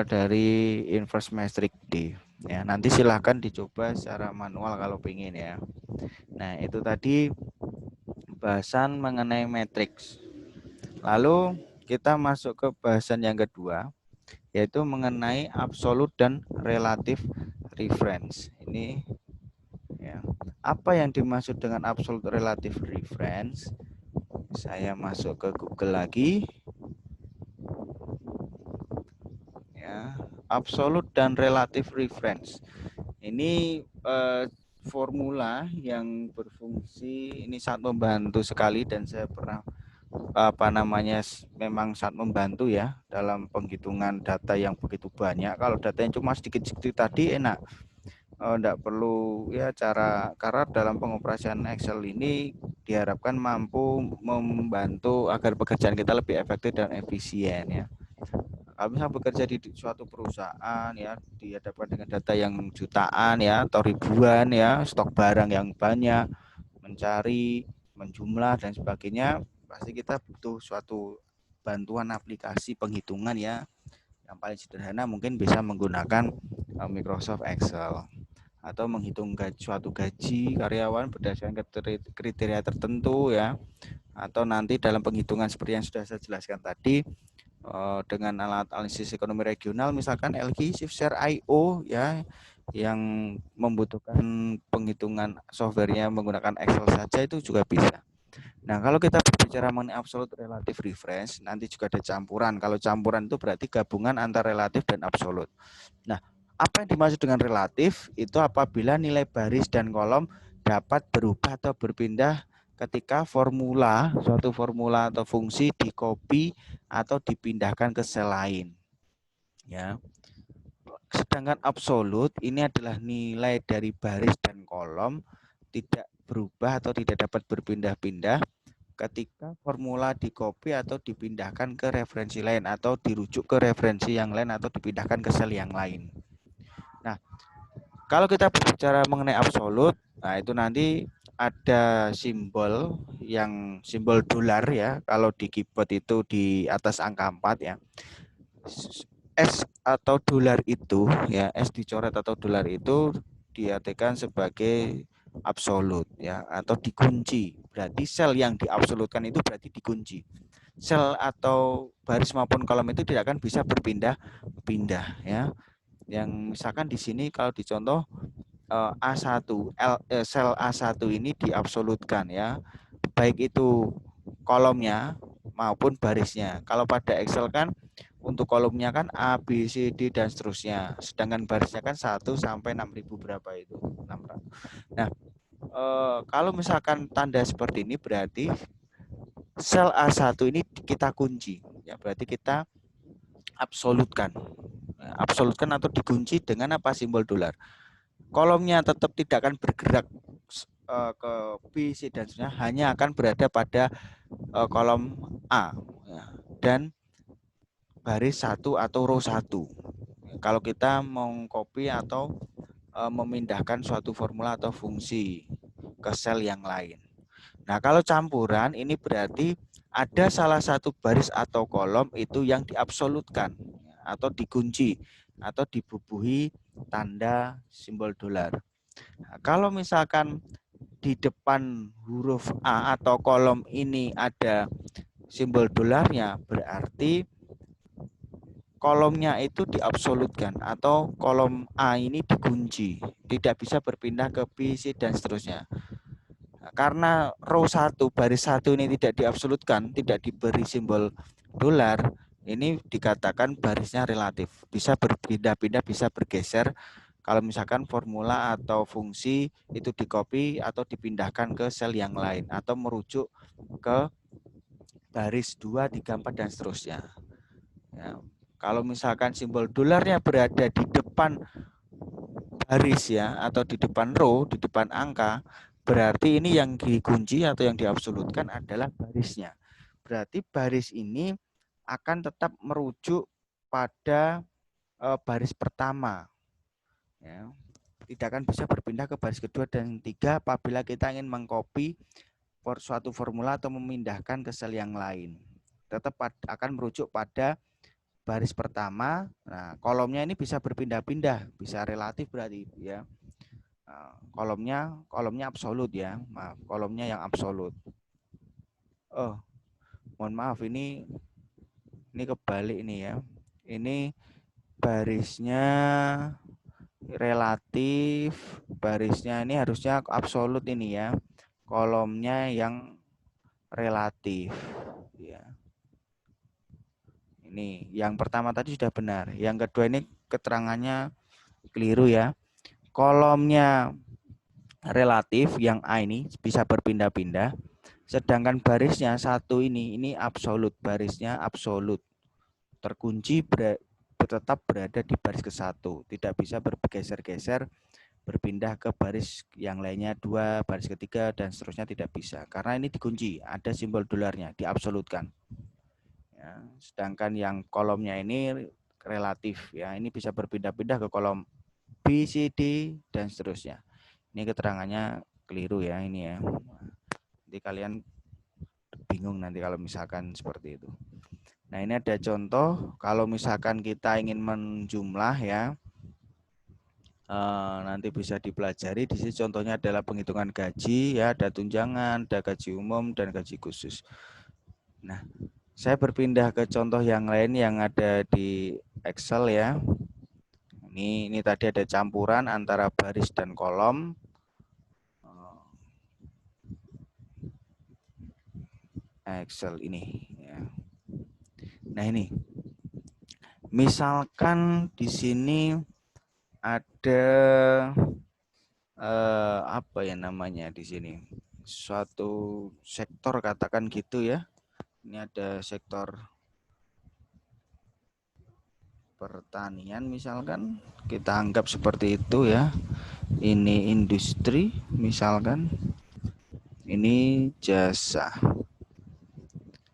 dari inverse metrik D. Ya, nanti silahkan dicoba secara manual kalau pengen ya. Nah, itu tadi bahasan mengenai matriks. Lalu kita masuk ke bahasan yang kedua, yaitu mengenai absolute dan relative reference. Ini ya. Apa yang dimaksud dengan absolute relative reference? Saya masuk ke Google lagi. Ya, absolute dan relative reference. Ini formula yang berfungsi ini sangat membantu sekali dan saya pernah memang sangat membantu ya dalam penghitungan data yang begitu banyak. Kalau datanya cuma sedikit-sedikit tadi enak. Enggak perlu ya karena dalam pengoperasian Excel ini diharapkan mampu membantu agar pekerjaan kita lebih efektif dan efisien ya. Kalau misalnya bekerja di suatu perusahaan ya dihadapkan dengan data yang jutaan ya atau ribuan ya, stok barang yang banyak, mencari, menjumlah dan sebagainya, pasti kita butuh suatu bantuan aplikasi penghitungan ya. Yang paling sederhana mungkin bisa menggunakan Microsoft Excel atau menghitung suatu gaji karyawan berdasarkan kriteria tertentu ya, atau nanti dalam penghitungan seperti yang sudah saya jelaskan tadi dengan alat analisis ekonomi regional misalkan LG ShiftShare IO ya yang membutuhkan penghitungan softwarenya menggunakan Excel saja itu juga bisa. Nah, kalau kita berbicara mengenai absolute relative reference, nanti juga ada campuran. Kalau campuran itu berarti gabungan antara relatif dan absolut. Nah, apa yang dimaksud dengan relatif? Itu apabila nilai baris dan kolom dapat berubah atau berpindah ketika suatu formula atau fungsi di-copy atau dipindahkan ke sel lain. Ya. Sedangkan absolut ini adalah nilai dari baris dan kolom tidak berubah atau tidak dapat berpindah-pindah ketika formula di-copy atau dipindahkan ke referensi lain atau dirujuk ke referensi yang lain atau dipindahkan ke sel yang lain. Nah, kalau kita berbicara mengenai absolut, nah itu nanti ada simbol yang simbol dolar ya. Kalau di keyboard itu di atas angka 4 ya. S atau dolar itu ya, S dicoret atau dolar itu diartikan sebagai absolut ya atau dikunci. Berarti sel yang diabsolutkan itu berarti dikunci. Sel atau baris maupun kolom itu tidak akan bisa berpindah-pindah ya. Yang misalkan di sini kalau dicontoh A1 sel A1 ini diabsolutkan ya. Baik itu kolomnya maupun barisnya. Kalau pada Excel kan untuk kolomnya kan A, B, C, D dan seterusnya. Sedangkan barisnya kan 1 sampai 6.000 berapa itu? 600. Nah, kalau misalkan tanda seperti ini berarti sel A1 ini kita kunci. Ya, berarti kita absolutkan. Absolutkan atau dikunci dengan apa? Simbol dolar. Kolomnya tetap tidak akan bergerak ke B, C dan seterusnya, hanya akan berada pada kolom A ya. Dan baris 1 atau row 1. Kalau kita mengcopy atau memindahkan suatu formula atau fungsi ke sel yang lain. Nah, kalau campuran ini berarti ada salah satu baris atau kolom itu yang diabsolutkan atau dikunci atau dibubuhi tanda simbol dolar. Nah, kalau misalkan di depan huruf A atau kolom ini ada simbol dolarnya, berarti kolomnya itu diabsolutkan atau kolom A ini dikunci, tidak bisa berpindah ke B, C dan seterusnya. Nah, karena row 1 baris 1 ini tidak diabsolutkan, tidak diberi simbol dolar, ini dikatakan barisnya relatif, bisa berpindah-pindah, bisa bergeser. Kalau misalkan formula atau fungsi itu di-copy atau dipindahkan ke sel yang lain atau merujuk ke baris 2, 3, 4 dan seterusnya. Ya. Kalau misalkan simbol dolarnya berada di depan baris ya atau di depan row, di depan angka, berarti ini yang dikunci atau yang diabsolutkan adalah barisnya. Berarti baris ini akan tetap merujuk pada baris pertama. Ya. Tidak akan bisa berpindah ke baris kedua dan ketiga apabila kita ingin mengcopy suatu formula atau memindahkan ke sel yang lain. Tetap akan merujuk pada baris pertama. Nah, kolomnya ini bisa berpindah-pindah, bisa relatif berarti ya. Kolomnya absolut ya. Maaf, kolomnya yang absolut. Oh, mohon maaf ini kebalik nih ya. Ini barisnya relatif, barisnya ini harusnya absolut ini ya. Kolomnya yang relatif ya. Ini yang pertama tadi sudah benar. Yang kedua ini keterangannya keliru ya. Kolomnya relatif yang A ini bisa berpindah-pindah. Sedangkan barisnya satu ini absolut. Barisnya absolut. Terkunci tetap berada di baris ke-1. Tidak bisa bergeser-geser berpindah ke baris yang lainnya 2, baris ketiga dan seterusnya tidak bisa. Karena ini dikunci. Ada simbol dolarnya. Diabsolutkan. Ya, sedangkan yang kolomnya ini relatif ya, ini bisa berpindah-pindah ke kolom B, C, D dan seterusnya. Ini keterangannya keliru ya ini ya. Nanti kalian bingung nanti kalau misalkan seperti itu. Nah, ini ada contoh kalau misalkan kita ingin menjumlah ya. Nanti bisa dipelajari di sini contohnya adalah penghitungan gaji ya, ada tunjangan, ada gaji umum dan gaji khusus. Nah, saya berpindah ke contoh yang lain yang ada di Excel ya. Ini tadi ada campuran antara baris dan kolom. Excel ini ya. Nah, ini. Misalkan di sini ada apa ya namanya di sini? Suatu sektor katakan gitu ya. Ini ada sektor pertanian misalkan, kita anggap seperti itu ya. Ini industri misalkan, ini jasa.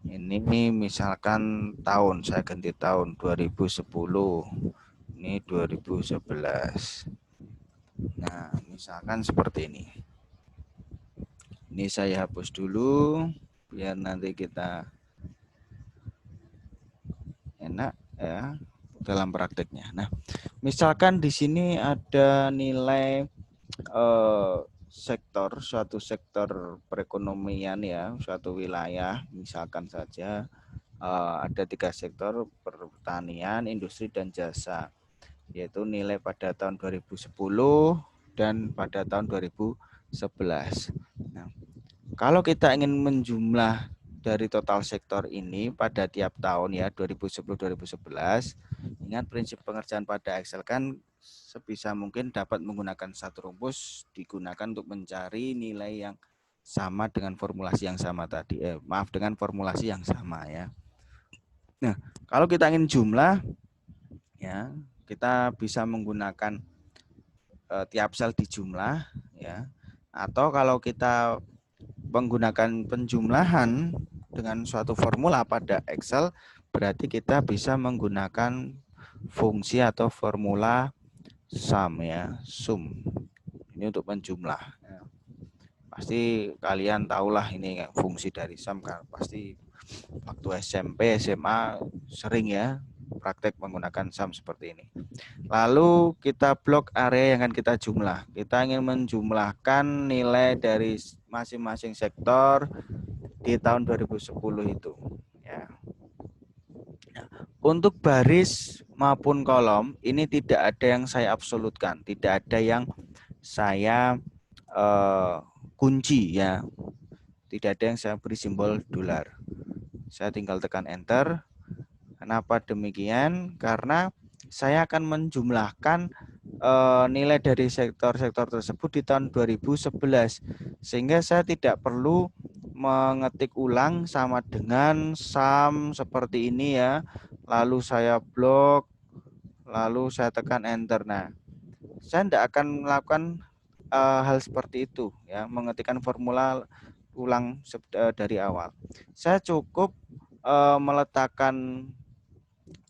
Ini misalkan tahun, saya ganti tahun 2010. Ini 2011. Nah, misalkan seperti ini. Ini saya hapus dulu biar nanti kita enak ya dalam prakteknya. Nah, misalkan di sini ada nilai suatu sektor perekonomian ya, suatu wilayah, misalkan saja ada 3 sektor, pertanian, industri, dan jasa, yaitu nilai pada tahun 2010 dan pada tahun 2011. Nah, kalau kita ingin menjumlah dari total sektor ini pada tiap tahun ya, 2010-2011, ingat prinsip pengerjaan pada Excel kan sebisa mungkin dapat menggunakan satu rumus digunakan untuk mencari nilai yang sama dengan formulasi yang sama tadi. Dengan formulasi yang sama ya. Nah, kalau kita ingin jumlah ya, kita bisa menggunakan tiap sel dijumlah ya. Atau kalau kita menggunakan penjumlahan dengan suatu formula pada Excel, berarti kita bisa menggunakan fungsi atau formula sum ya, sum. Ini untuk menjumlah. Pasti kalian tahulah ini fungsi dari sum kan, pasti waktu SMP, SMA sering ya praktek menggunakan sum seperti ini. Lalu kita blok area yang akan kita jumlah. Kita ingin menjumlahkan nilai dari masing-masing sektor di tahun 2010 itu. Ya. Nah, untuk baris maupun kolom ini tidak ada yang saya absolutkan, tidak ada yang saya kunci ya, tidak ada yang saya beri simbol dolar. Saya tinggal tekan enter. Kenapa demikian? Karena saya akan menjumlahkan nilai dari sektor-sektor tersebut di tahun 2011, sehingga saya tidak perlu mengetik ulang sama dengan sum seperti ini ya, lalu saya blok, lalu saya tekan enter. Nah, saya tidak akan melakukan hal seperti itu ya, mengetikkan formula ulang dari awal. Saya cukup meletakkan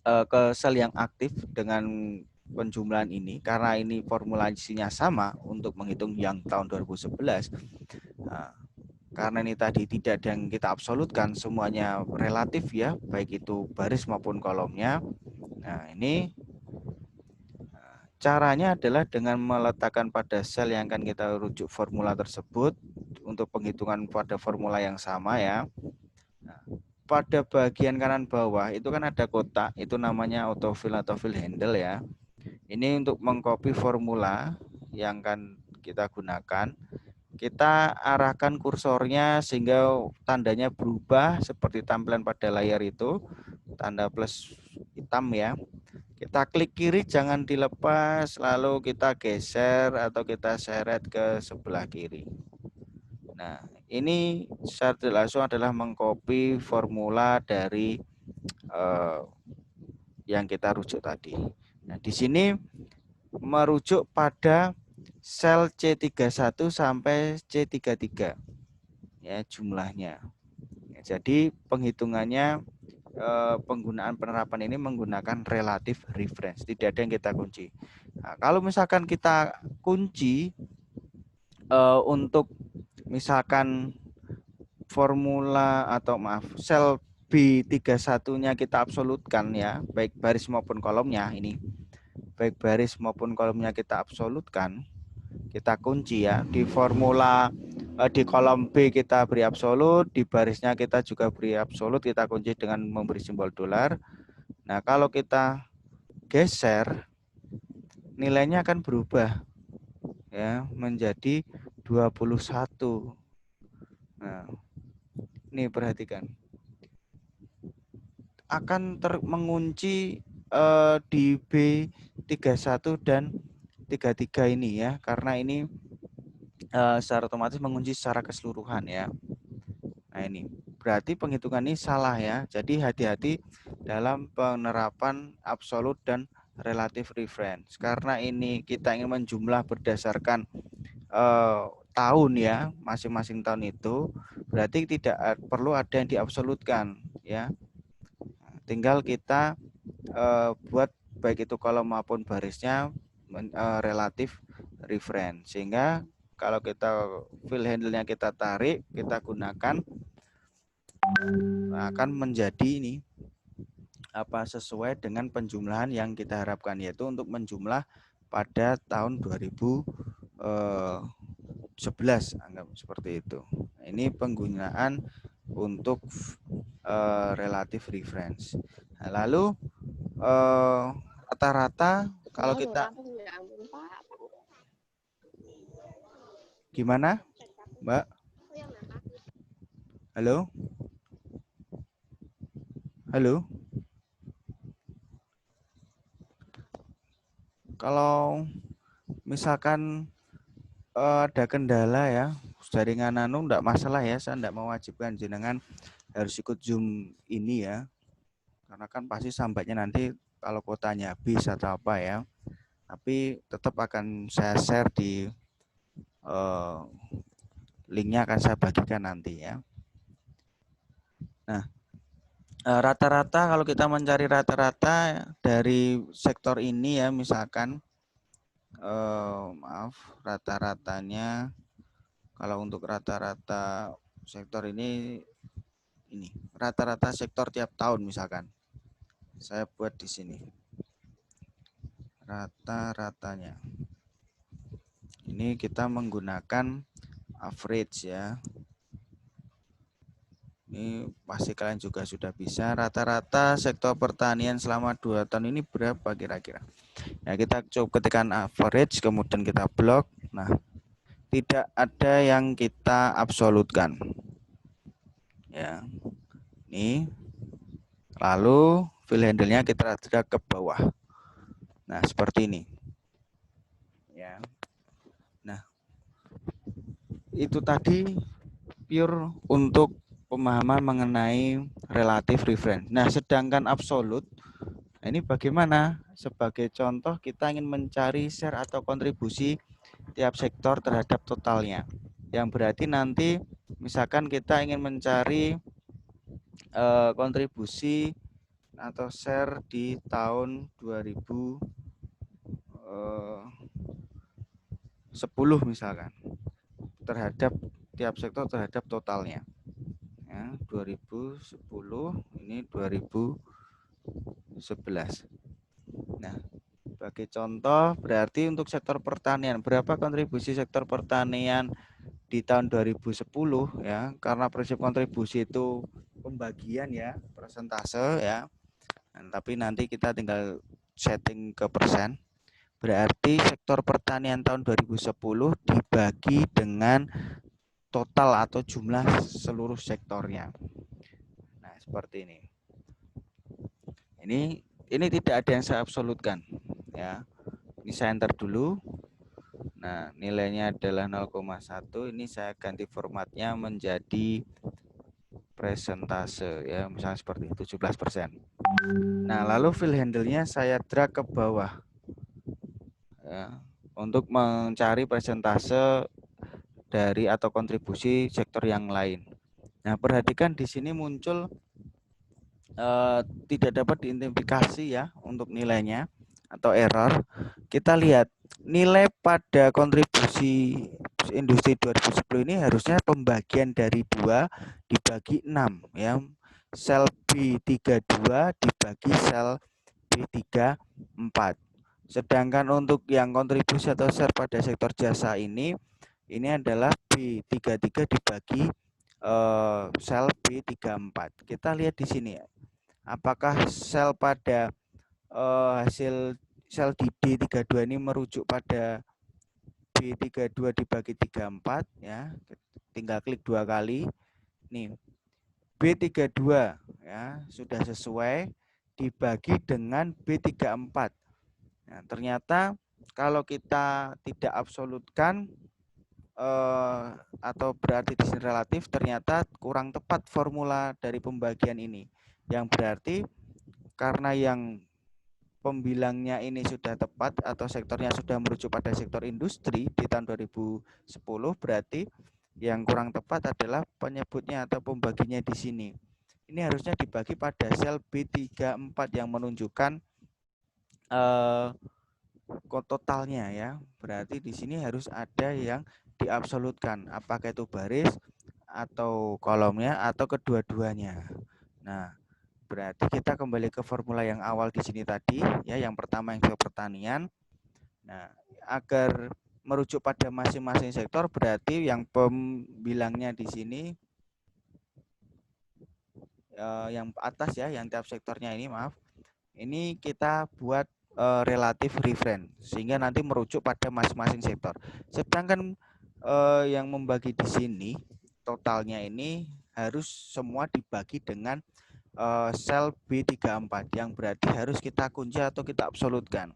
ke sel yang aktif dengan penjumlahan ini, karena ini formulasinya sama untuk menghitung yang tahun 2011. Nah, karena ini tadi tidak ada yang kita absolutkan, semuanya relatif ya, baik itu baris maupun kolomnya. Nah, ini caranya adalah dengan meletakkan pada sel yang akan kita rujuk formula tersebut untuk penghitungan pada formula yang sama ya. Nah, pada bagian kanan bawah itu kan ada kotak, itu namanya autofill atau fill handle ya. Ini untuk mengcopy formula yang akan kita gunakan. Kita arahkan kursornya sehingga tandanya berubah seperti tampilan pada layar itu, tanda plus hitam ya. Kita klik kiri, jangan dilepas, lalu kita geser atau kita seret ke sebelah kiri. Nah, ini secara langsung adalah mengcopy formula dari yang kita rujuk tadi. Nah, di sini merujuk pada sel C31 sampai C33 ya jumlahnya. Ya, jadi penghitungannya penggunaan penerapan ini menggunakan relative reference, tidak ada yang kita kunci. Nah, kalau misalkan kita kunci untuk misalkan formula atau sel B31-nya kita absolutkan ya, baik baris maupun kolomnya ini. Baik baris maupun kolomnya kita absolutkan, kita kunci ya. Di formula di kolom B kita beri absolut, di barisnya kita juga beri absolut, kita kunci dengan memberi simbol dolar. Nah, kalau kita geser, nilainya akan berubah ya menjadi 21. Nah, ini perhatikan. Akan mengunci di B31 dan 33 ini ya, karena ini secara otomatis mengunci secara keseluruhan ya. Nah, ini berarti penghitungan ini salah ya. Jadi hati-hati dalam penerapan absolut dan relatif reference. Karena ini kita ingin menjumlah berdasarkan tahun ya, masing-masing tahun itu, berarti tidak perlu ada yang diabsolutkan ya. Tinggal kita buat baik itu kolom maupun barisnya relatif reference, sehingga kalau kita fill handle-nya kita tarik, kita gunakan, akan menjadi ini sesuai dengan penjumlahan yang kita harapkan, yaitu untuk menjumlah pada tahun 2011, anggap seperti itu. Ini penggunaan untuk relative reference. Nah, lalu rata-rata kalau kita gimana, Mbak? Halo? Halo? Kalau misalkan ada kendala ya, jaringan enggak masalah ya, saya enggak mewajibkan jenengan harus ikut Zoom ini ya. Karena kan pasti sambatnya nanti kalau kuotanya habis atau apa ya. Tapi tetap akan saya share di linknya akan saya bagikan nanti ya. Nah, rata-rata kalau kita mencari rata-rata dari sektor ini ya, misalkan rata-ratanya kalau untuk rata-rata sektor ini rata-rata sektor tiap tahun, misalkan saya buat di sini rata-ratanya. Ini kita menggunakan average ya. Ini pasti kalian juga sudah bisa. Rata-rata sektor pertanian selama 2 tahun ini berapa kira-kira? Ya, kita coba ketikkan average, kemudian kita blok. Nah, tidak ada yang kita absolutkan. Ya, ini. Lalu fill handle-nya kita drag ke bawah. Nah, seperti ini. Ya. Nah, itu tadi pure untuk pemahaman mengenai relative reference. Nah, sedangkan absolut, ini bagaimana? Sebagai contoh, kita ingin mencari share atau kontribusi tiap sektor terhadap totalnya. Yang berarti nanti misalkan kita ingin mencari kontribusi atau share di tahun 2010 misalkan, terhadap tiap sektor terhadap totalnya. Ya, 2010 ini 2011. Nah, sebagai contoh berarti untuk sektor pertanian, berapa kontribusi sektor pertanian di tahun 2010 ya, karena prinsip kontribusi itu pembagian ya, persentase ya. Nah, tapi nanti kita tinggal setting ke persen. Berarti sektor pertanian tahun 2010 dibagi dengan total atau jumlah seluruh sektornya. Nah, seperti ini. Ini tidak ada yang saya absolutkan ya. Ini saya enter dulu. Nah, nilainya adalah 0,1. Ini saya ganti formatnya menjadi presentase ya, misalnya seperti itu, 17%. Nah, lalu fill handle-nya saya drag ke bawah ya, untuk mencari presentase dari atau kontribusi sektor yang lain. Nah, perhatikan di sini muncul tidak dapat diidentifikasi ya untuk nilainya atau error. Kita lihat nilai pada kontribusi industri 2010 ini harusnya pembagian dari 2 dibagi 6 ya. Sel B32 dibagi sel B34. Sedangkan untuk yang kontribusi atau share pada sektor jasa ini adalah B33 dibagi sel B34. Kita lihat di sini ya. Apakah sel pada hasil sel di D32 ini merujuk pada B32 dibagi 34 ya. Tinggal klik 2 kali. Nih. B32 ya, sudah sesuai dibagi dengan B34. Nah, ternyata kalau kita tidak absolutkan atau berarti di sini relatif, ternyata kurang tepat formula dari pembagian ini. Yang berarti karena yang pembilangnya ini sudah tepat atau sektornya sudah merujuk pada sektor industri di tahun 2010, berarti yang kurang tepat adalah penyebutnya atau pembaginya di sini. Ini harusnya dibagi pada sel B34 yang menunjukkan totalnya ya. Berarti di sini harus ada yang diabsolutkan, apakah itu baris atau kolomnya atau kedua-duanya. Nah, berarti kita kembali ke formula yang awal di sini tadi ya, yang pertama yang sektor pertanian. Nah, agar merujuk pada masing-masing sektor berarti yang pembilangnya di sini yang atas ya, yang tiap sektornya ini maaf. Ini kita buat relatif reference sehingga nanti merujuk pada masing-masing sektor. Sedangkan yang membagi di sini totalnya ini harus semua dibagi dengan sel B34 yang berarti harus kita kunci atau kita absolutkan.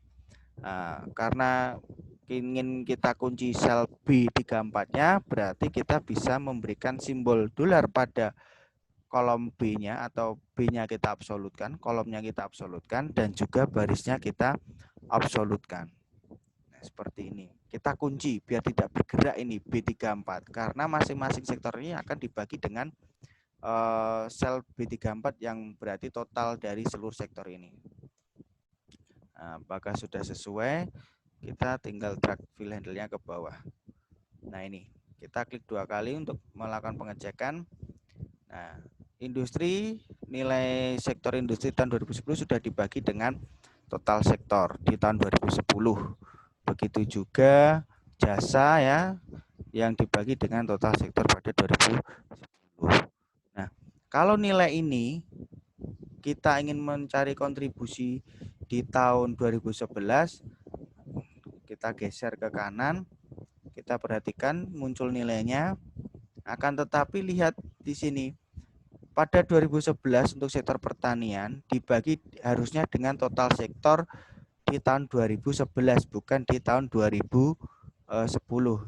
Nah, karena ingin kita kunci sel B34-nya berarti kita bisa memberikan simbol dolar pada kolom B-nya atau B-nya kita absolutkan, kolomnya kita absolutkan, dan juga barisnya kita absolutkan. Nah, seperti ini. Kita kunci biar tidak bergerak ini B34 karena masing-masing sektor ini akan dibagi dengan sel B34 yang berarti total dari seluruh sektor ini. Nah, apakah sudah sesuai? Kita tinggal drag fill handle-nya ke bawah. Nah, ini kita klik 2 kali untuk melakukan pengecekan. Nah, industri, nilai sektor industri tahun 2010 sudah dibagi dengan total sektor di tahun 2010. Begitu juga jasa ya yang dibagi dengan total sektor pada 2010. Nah, kalau nilai ini kita ingin mencari kontribusi di tahun 2011, kita geser ke kanan, kita perhatikan muncul nilainya. Akan tetapi lihat di sini, pada 2011 untuk sektor pertanian dibagi harusnya dengan total sektor di tahun 2011 bukan di tahun 2010,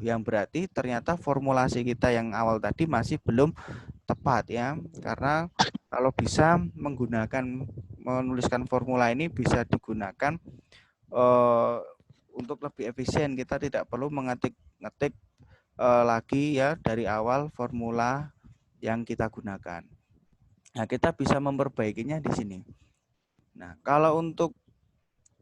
yang berarti ternyata formulasi kita yang awal tadi masih belum tepat ya, karena kalau bisa menuliskan formula ini bisa digunakan untuk lebih efisien. Kita tidak perlu mengetik lagi ya dari awal formula yang kita gunakan. Nah, kita bisa memperbaikinya di sini. Nah, kalau untuk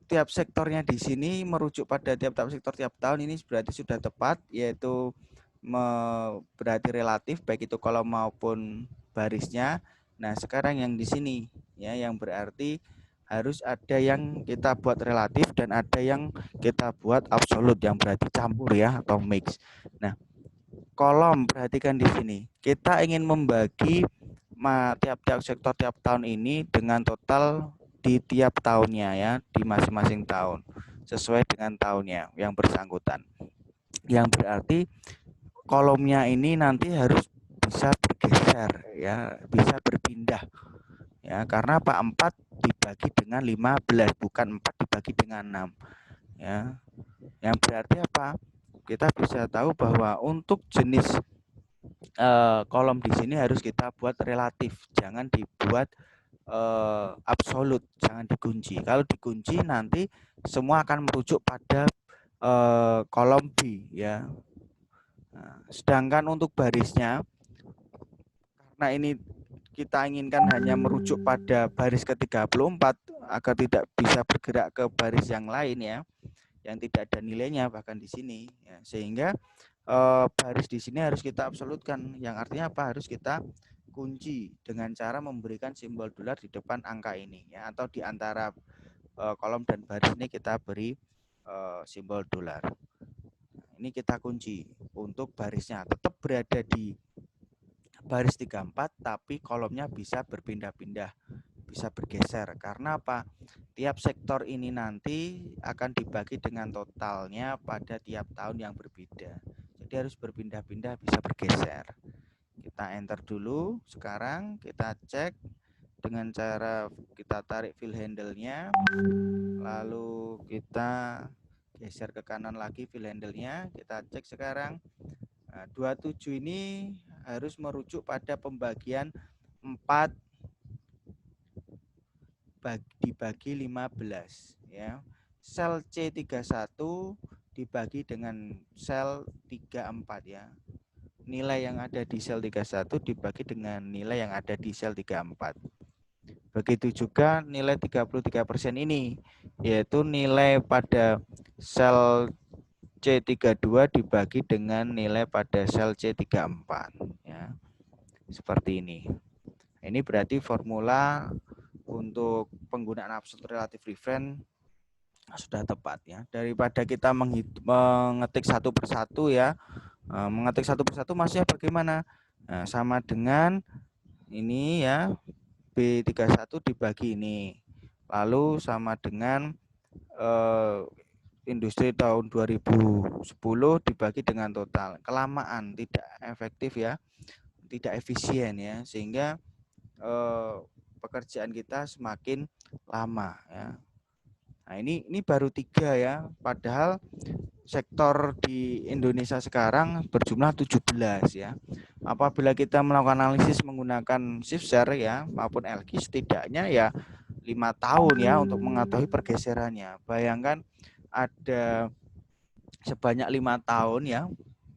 tiap sektornya di sini merujuk pada tiap-tiap sektor tiap tahun ini berarti sudah tepat, yaitu berarti relatif baik itu kolom maupun barisnya. Nah, sekarang yang di sini ya yang berarti harus ada yang kita buat relatif dan ada yang kita buat absolut yang berarti campur ya atau mix. Nah, kolom perhatikan di sini. Kita ingin membagi tiap-tiap sektor tiap tahun ini dengan total di tiap tahunnya ya, di masing-masing tahun sesuai dengan tahunnya yang bersangkutan. Yang berarti kolomnya ini nanti harus bisa bergeser ya, bisa berpindah. Ya, karena Pak 4 dibagi dengan 15 bukan 4 dibagi dengan 6. Ya. Yang berarti apa? Kita bisa tahu bahwa untuk jenis kolom di sini harus kita buat relatif, jangan dibuat absolut, jangan dikunci. Kalau dikunci nanti semua akan merujuk pada kolom B ya. Nah, sedangkan untuk barisnya, karena ini kita inginkan hanya merujuk pada baris ke-34 agar tidak bisa bergerak ke baris yang lain ya, yang tidak ada nilainya bahkan di sini ya, sehingga baris di sini harus kita absolutkan, yang artinya apa? Harus kita kunci dengan cara memberikan simbol dolar di depan angka ini ya, atau di antara kolom dan baris ini kita beri simbol dolar. Ini kita kunci untuk barisnya tetap berada di baris 34 tapi kolomnya bisa berpindah-pindah, bisa bergeser. Karena apa? Tiap sektor ini nanti akan dibagi dengan totalnya pada tiap tahun yang berbeda. Jadi harus berpindah-pindah, bisa bergeser. Kita enter dulu. Sekarang kita cek dengan cara kita tarik fill handle-nya. Lalu kita geser ke kanan lagi fill handle-nya. Kita cek sekarang. Nah, 27 ini harus merujuk pada pembagian 4 dibagi 15 ya. Sel C31 dibagi dengan sel 34 ya. Nilai yang ada di sel 31 dibagi dengan nilai yang ada di sel 34. Begitu juga nilai 33% ini, yaitu nilai pada sel C32 dibagi dengan nilai pada sel C34 ya. Seperti ini. Ini berarti formula untuk penggunaan absolute relative reference sudah tepat ya. Daripada kita mengetik satu persatu ya. Mengetik satu persatu maksudnya bagaimana? Nah, sama dengan ini ya, B31 dibagi ini. Lalu sama dengan industri tahun 2010 dibagi dengan total. Kelamaan, tidak efektif ya, tidak efisien ya, sehingga pekerjaan kita semakin lama ya. Nah, ini baru 3 ya, padahal sektor di Indonesia sekarang berjumlah 17 ya. Apabila kita melakukan analisis menggunakan shift share ya maupun LQ, setidaknya ya 5 tahun ya untuk mengetahui pergeserannya. Bayangkan ada sebanyak 5 tahun ya,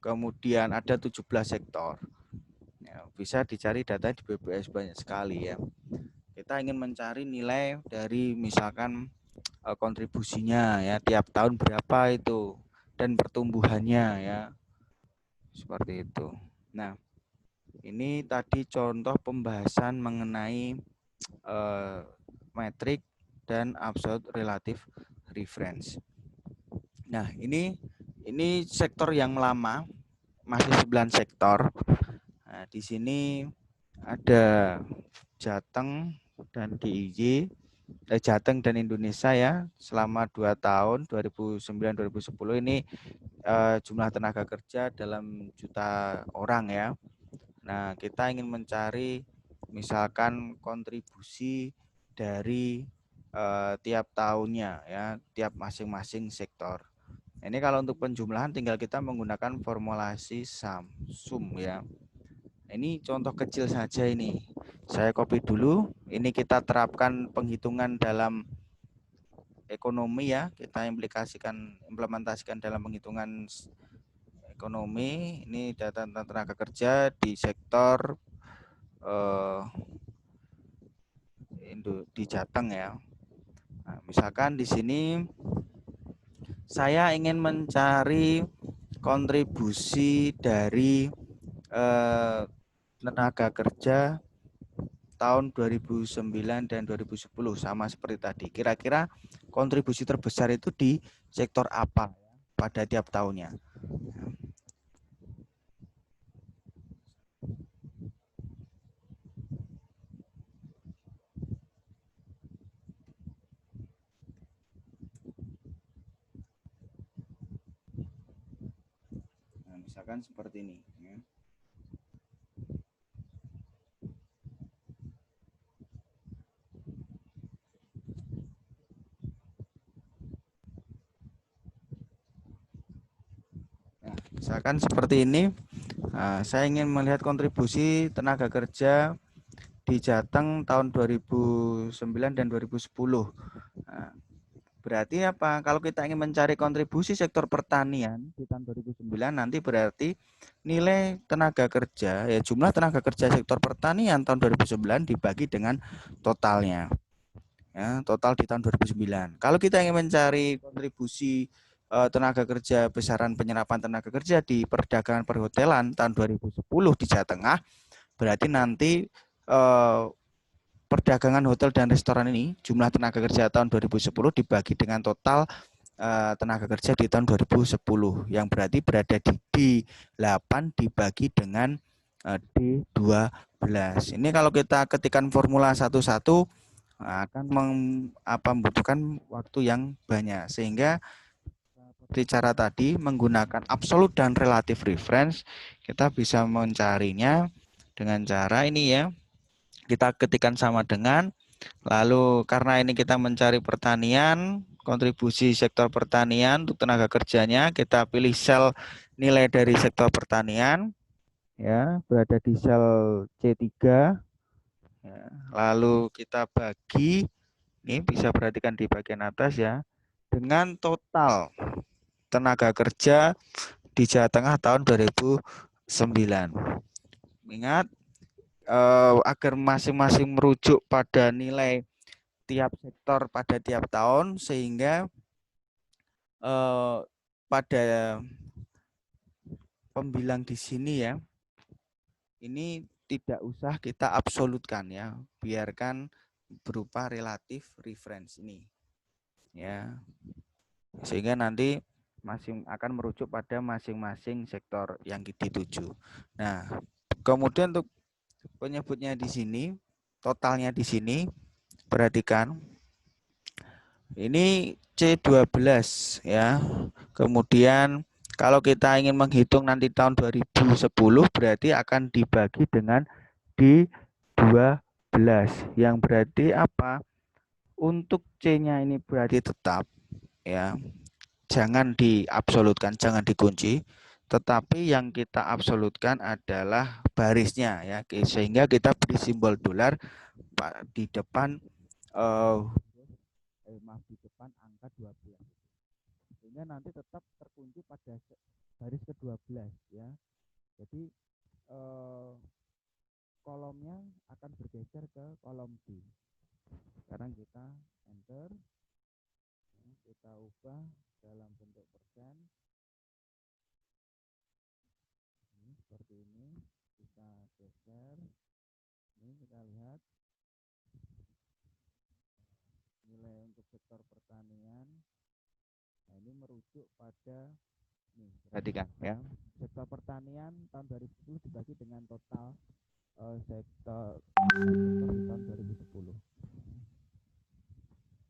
kemudian ada 17 sektor. Ya, bisa dicari data di BPS banyak sekali ya. Kita ingin mencari nilai dari misalkan kontribusinya ya tiap tahun berapa itu dan pertumbuhannya ya. Seperti itu. Nah, ini tadi contoh pembahasan mengenai metrik dan absolute relative reference. Nah, ini sektor yang lama, masih 9 sektor. Nah, di sini ada Jateng dan DIY, Jateng dan Indonesia ya, selama 2 tahun 2009-2010 ini jumlah tenaga kerja dalam juta orang ya. Nah, kita ingin mencari misalkan kontribusi dari tiap tahunnya ya, tiap masing-masing sektor. Ini kalau untuk penjumlahan tinggal kita menggunakan formulasi sum ya. Ini contoh kecil saja ini. Saya copy dulu. Ini kita terapkan penghitungan dalam ekonomi ya. Kita implementasikan dalam penghitungan ekonomi. Ini data tentang tenaga kerja di sektor di Jateng ya. Nah, misalkan di sini saya ingin mencari kontribusi dari tenaga kerja tahun 2009 dan 2010 sama seperti tadi. Kira-kira kontribusi terbesar itu di sektor apa pada tiap tahunnya? Nah, misalkan seperti ini. Ya. Misalkan seperti ini, saya ingin melihat kontribusi tenaga kerja di Jateng tahun 2009 dan 2010. Nah, berarti apa? Kalau kita ingin mencari kontribusi sektor pertanian di tahun 2009, nanti berarti nilai tenaga kerja, ya jumlah tenaga kerja sektor pertanian tahun 2009 dibagi dengan totalnya. Ya, total di tahun 2009. Kalau kita ingin mencari kontribusi tenaga kerja besaran penyerapan tenaga kerja di perdagangan perhotelan tahun 2010 di Jawa Tengah, berarti nanti perdagangan hotel dan restoran ini jumlah tenaga kerja tahun 2010 dibagi dengan total tenaga kerja di tahun 2010 yang berarti berada di D8 dibagi dengan D12. Ini kalau kita ketikkan formula satu-satu akan membutuhkan waktu yang banyak, sehingga seperti cara tadi menggunakan absolute dan relative reference kita bisa mencarinya dengan cara ini ya, kita ketikkan sama dengan, lalu karena ini kita mencari pertanian, kontribusi sektor pertanian untuk tenaga kerjanya, kita pilih sel nilai dari sektor pertanian ya, berada di sel C3 ya, lalu kita bagi Ini bisa perhatikan di bagian atas ya. Dengan total tenaga kerja di Jawa Tengah tahun 2009. Ingat, agar masing-masing merujuk pada nilai tiap sektor pada tiap tahun, sehingga pada pembilang di sini ya, ini tidak usah kita absolutkan ya, biarkan berupa relatif reference ini ya, sehingga nanti akan merujuk pada masing-masing sektor yang dituju. Nah, kemudian untuk penyebutnya di sini, totalnya di sini, perhatikan ini C12 ya. Kemudian kalau kita ingin menghitung nanti tahun 2010 berarti akan dibagi dengan D12 yang berarti apa? Untuk C-nya ini berarti tetap ya. Jangan diabsolutkan, jangan dikunci, tetapi yang kita absolutkan adalah barisnya ya, sehingga kita beri simbol dolar di depan di depan angka 12, sehingga nanti tetap terkunci pada baris ke-12 ya. Jadi kolomnya akan bergeser ke kolom B. Sekarang kita enter, kita ubah dalam bentuk persen. Ini seperti ini, kita geser. Ini kita lihat nilai untuk sektor pertanian. Nah, ini merujuk pada nih, perhatikan ya. Sektor pertanian tahun 2010 dibagi dengan total sektor di tahun 2010.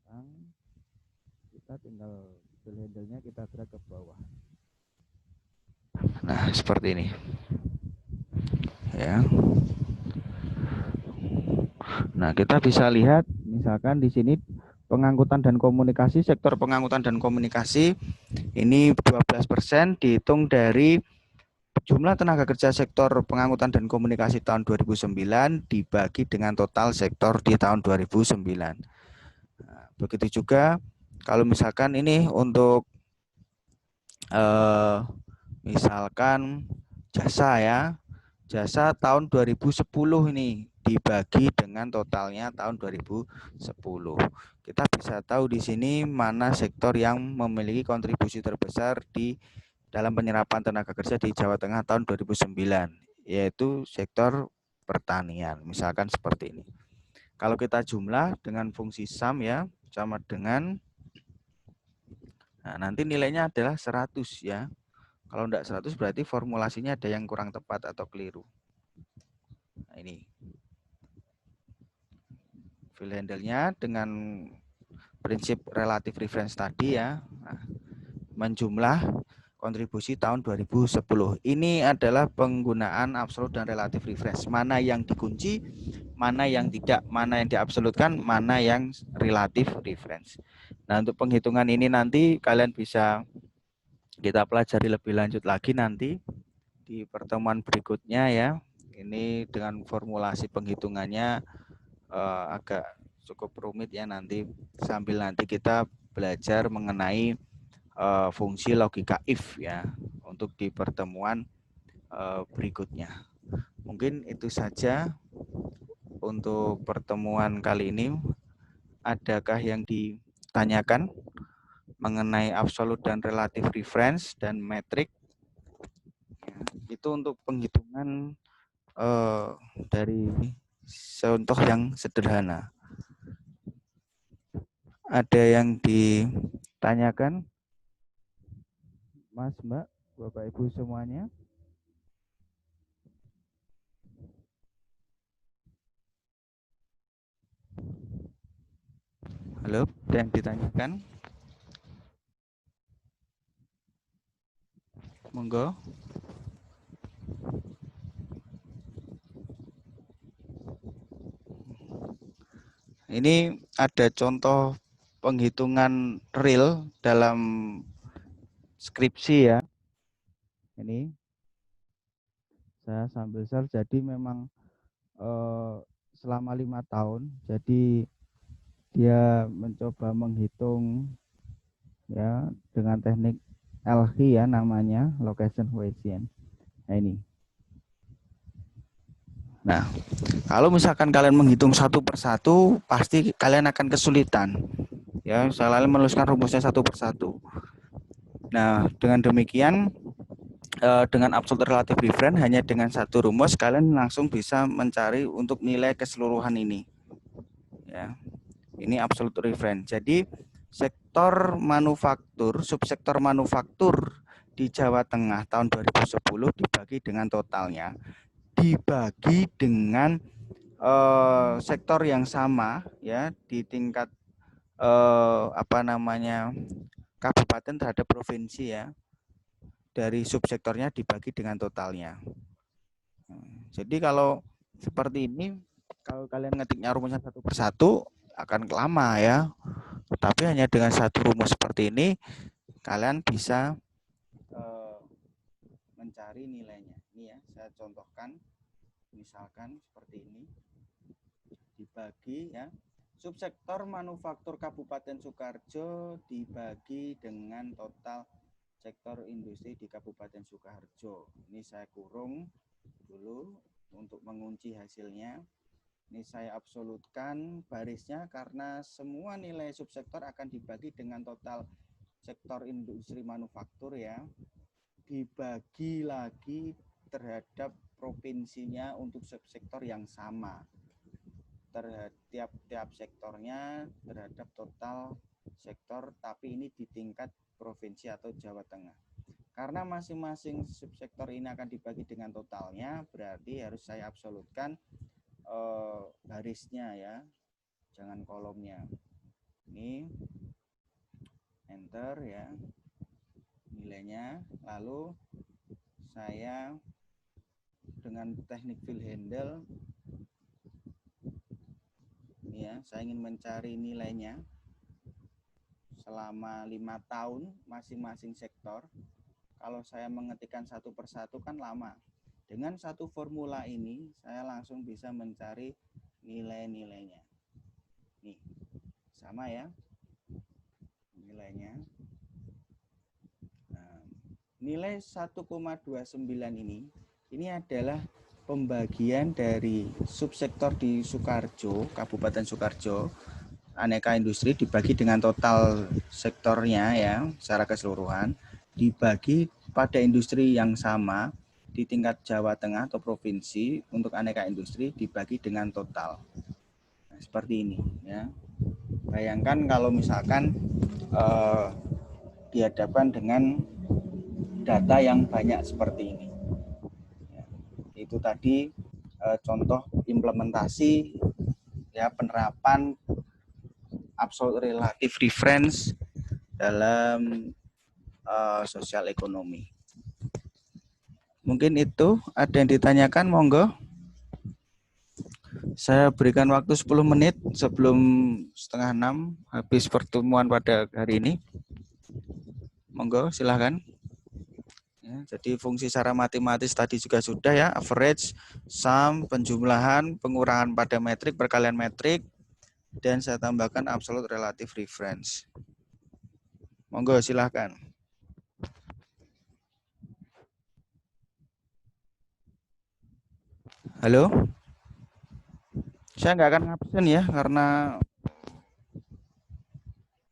Sekarang kita tinggal tool handle-nya kita drag ke bawah. Nah, seperti ini. Ya. Nah, kita bisa lihat misalkan di sini pengangkutan dan komunikasi, sektor pengangkutan dan komunikasi ini 12% dihitung dari jumlah tenaga kerja sektor pengangkutan dan komunikasi tahun 2009 dibagi dengan total sektor di tahun 2009. Nah, begitu juga kalau misalkan ini untuk misalkan jasa ya. Jasa tahun 2010 ini dibagi dengan totalnya tahun 2010. Kita bisa tahu di sini mana sektor yang memiliki kontribusi terbesar di dalam penyerapan tenaga kerja di Jawa Tengah tahun 2009, yaitu sektor pertanian. Misalkan seperti ini. Kalau kita jumlah dengan fungsi sum ya, sama dengan, nah nanti nilainya adalah 100 ya. Kalau enggak 100 berarti formulasinya ada yang kurang tepat atau keliru. Nah, ini fill handle-nya dengan prinsip relative reference tadi ya. Nah, menjumlah kontribusi tahun 2010. Ini adalah penggunaan absolut dan relative reference. Mana yang dikunci, mana yang tidak, mana yang diabsolutkan, mana yang relative reference. Nah, untuk penghitungan ini nanti kalian bisa kita pelajari lebih lanjut lagi nanti di pertemuan berikutnya ya. Ini dengan formulasi penghitungannya agak cukup rumit ya, nanti sambil nanti kita belajar mengenai fungsi logika if ya untuk di pertemuan berikutnya. Mungkin itu saja untuk pertemuan kali ini. Adakah yang ditanyakan mengenai absolute dan relative reference dan metrik? Itu untuk penghitungan dari contoh yang sederhana. Ada yang ditanyakan, Mas, Mbak, Bapak, Ibu semuanya? Halo, ada yang ditanyakan? Monggo. Ini ada contoh penghitungan real dalam skripsi ya. Ini saya sambil share, jadi memang selama 5 tahun, jadi dia mencoba menghitung ya dengan teknik LH ya namanya, location coefficient. Nah ini. Nah, kalau misalkan kalian menghitung satu persatu, pasti kalian akan kesulitan. Ya, kalian menuliskan rumusnya satu persatu. Nah, dengan demikian, dengan absolute relative difference hanya dengan satu rumus, kalian langsung bisa mencari untuk nilai keseluruhan ini. Ya, ini absolute difference. Jadi, sektor manufaktur, subsektor manufaktur di Jawa Tengah tahun 2010 dibagi dengan totalnya, dibagi dengan sektor yang sama ya di tingkat kabupaten terhadap provinsi ya, dari subsektornya dibagi dengan totalnya. Jadi kalau seperti ini, kalau kalian ngetiknya rumusnya satu persatu akan lama ya. Tapi hanya dengan satu rumus seperti ini kalian bisa mencari nilainya. Ini ya, saya contohkan misalkan seperti ini. Dibagi ya, subsektor manufaktur Kabupaten Sukoharjo dibagi dengan total sektor industri di Kabupaten Sukoharjo. Ini saya kurung dulu untuk mengunci hasilnya. Ini saya absolutkan barisnya karena semua nilai subsektor akan dibagi dengan total sektor industri manufaktur ya. Dibagi lagi terhadap provinsinya untuk subsektor yang sama. Terhadap tiap sektornya terhadap total sektor, tapi ini di tingkat provinsi atau Jawa Tengah. Karena masing-masing subsektor ini akan dibagi dengan totalnya, berarti harus saya absolutkan barisnya ya, jangan kolomnya. Ini enter ya nilainya, lalu saya dengan teknik fill handle ya, saya ingin mencari nilainya selama 5 tahun masing-masing sektor. Kalau saya mengetikkan satu persatu kan lama. Dengan satu formula ini saya langsung bisa mencari nilai-nilainya. Nih, sama ya nilainya. Nah, nilai 1,29 ini adalah pembagian dari subsektor di Sukoharjo, Kabupaten Sukoharjo, aneka industri dibagi dengan total sektornya ya, secara keseluruhan, dibagi pada industri yang sama di tingkat Jawa Tengah atau provinsi untuk aneka industri dibagi dengan total. Nah, seperti ini ya. Bayangkan kalau misalkan dihadapkan dengan data yang banyak seperti ini. Itu tadi contoh implementasi ya, penerapan absolute relative difference dalam sosial ekonomi. Mungkin itu ada yang ditanyakan, monggo. Saya berikan waktu 10 menit sebelum 5:30 habis pertemuan pada hari ini. Monggo, silahkan. Ya, jadi fungsi secara matematis tadi juga sudah ya, average, sum, penjumlahan, pengurangan pada metrik, perkalian metrik, dan saya tambahkan absolute relative difference. Monggo, silahkan. Halo? Saya nggak akan absen ya, karena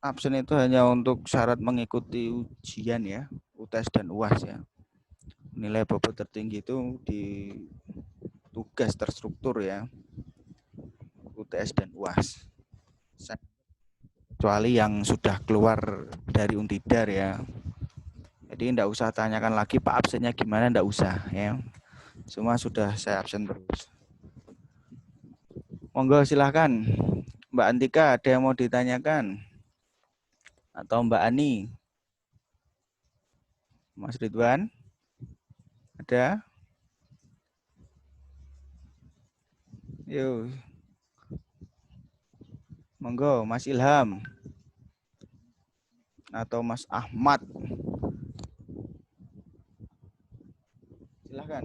absen itu hanya untuk syarat mengikuti ujian ya, UTS dan UAS ya. Nilai bobot tertinggi itu di tugas terstruktur ya, UTS dan UAS. Kecuali yang sudah keluar dari Untidar ya. Jadi enggak usah tanyakan lagi Pak absennya gimana, enggak usah ya. Semua sudah saya absen terus. Monggo silahkan. Mbak Antika, ada yang mau ditanyakan? Atau Mbak Ani? Mas Ridwan? Ada? Yuk. Monggo, Mas Ilham. Atau Mas Ahmad. Silahkan.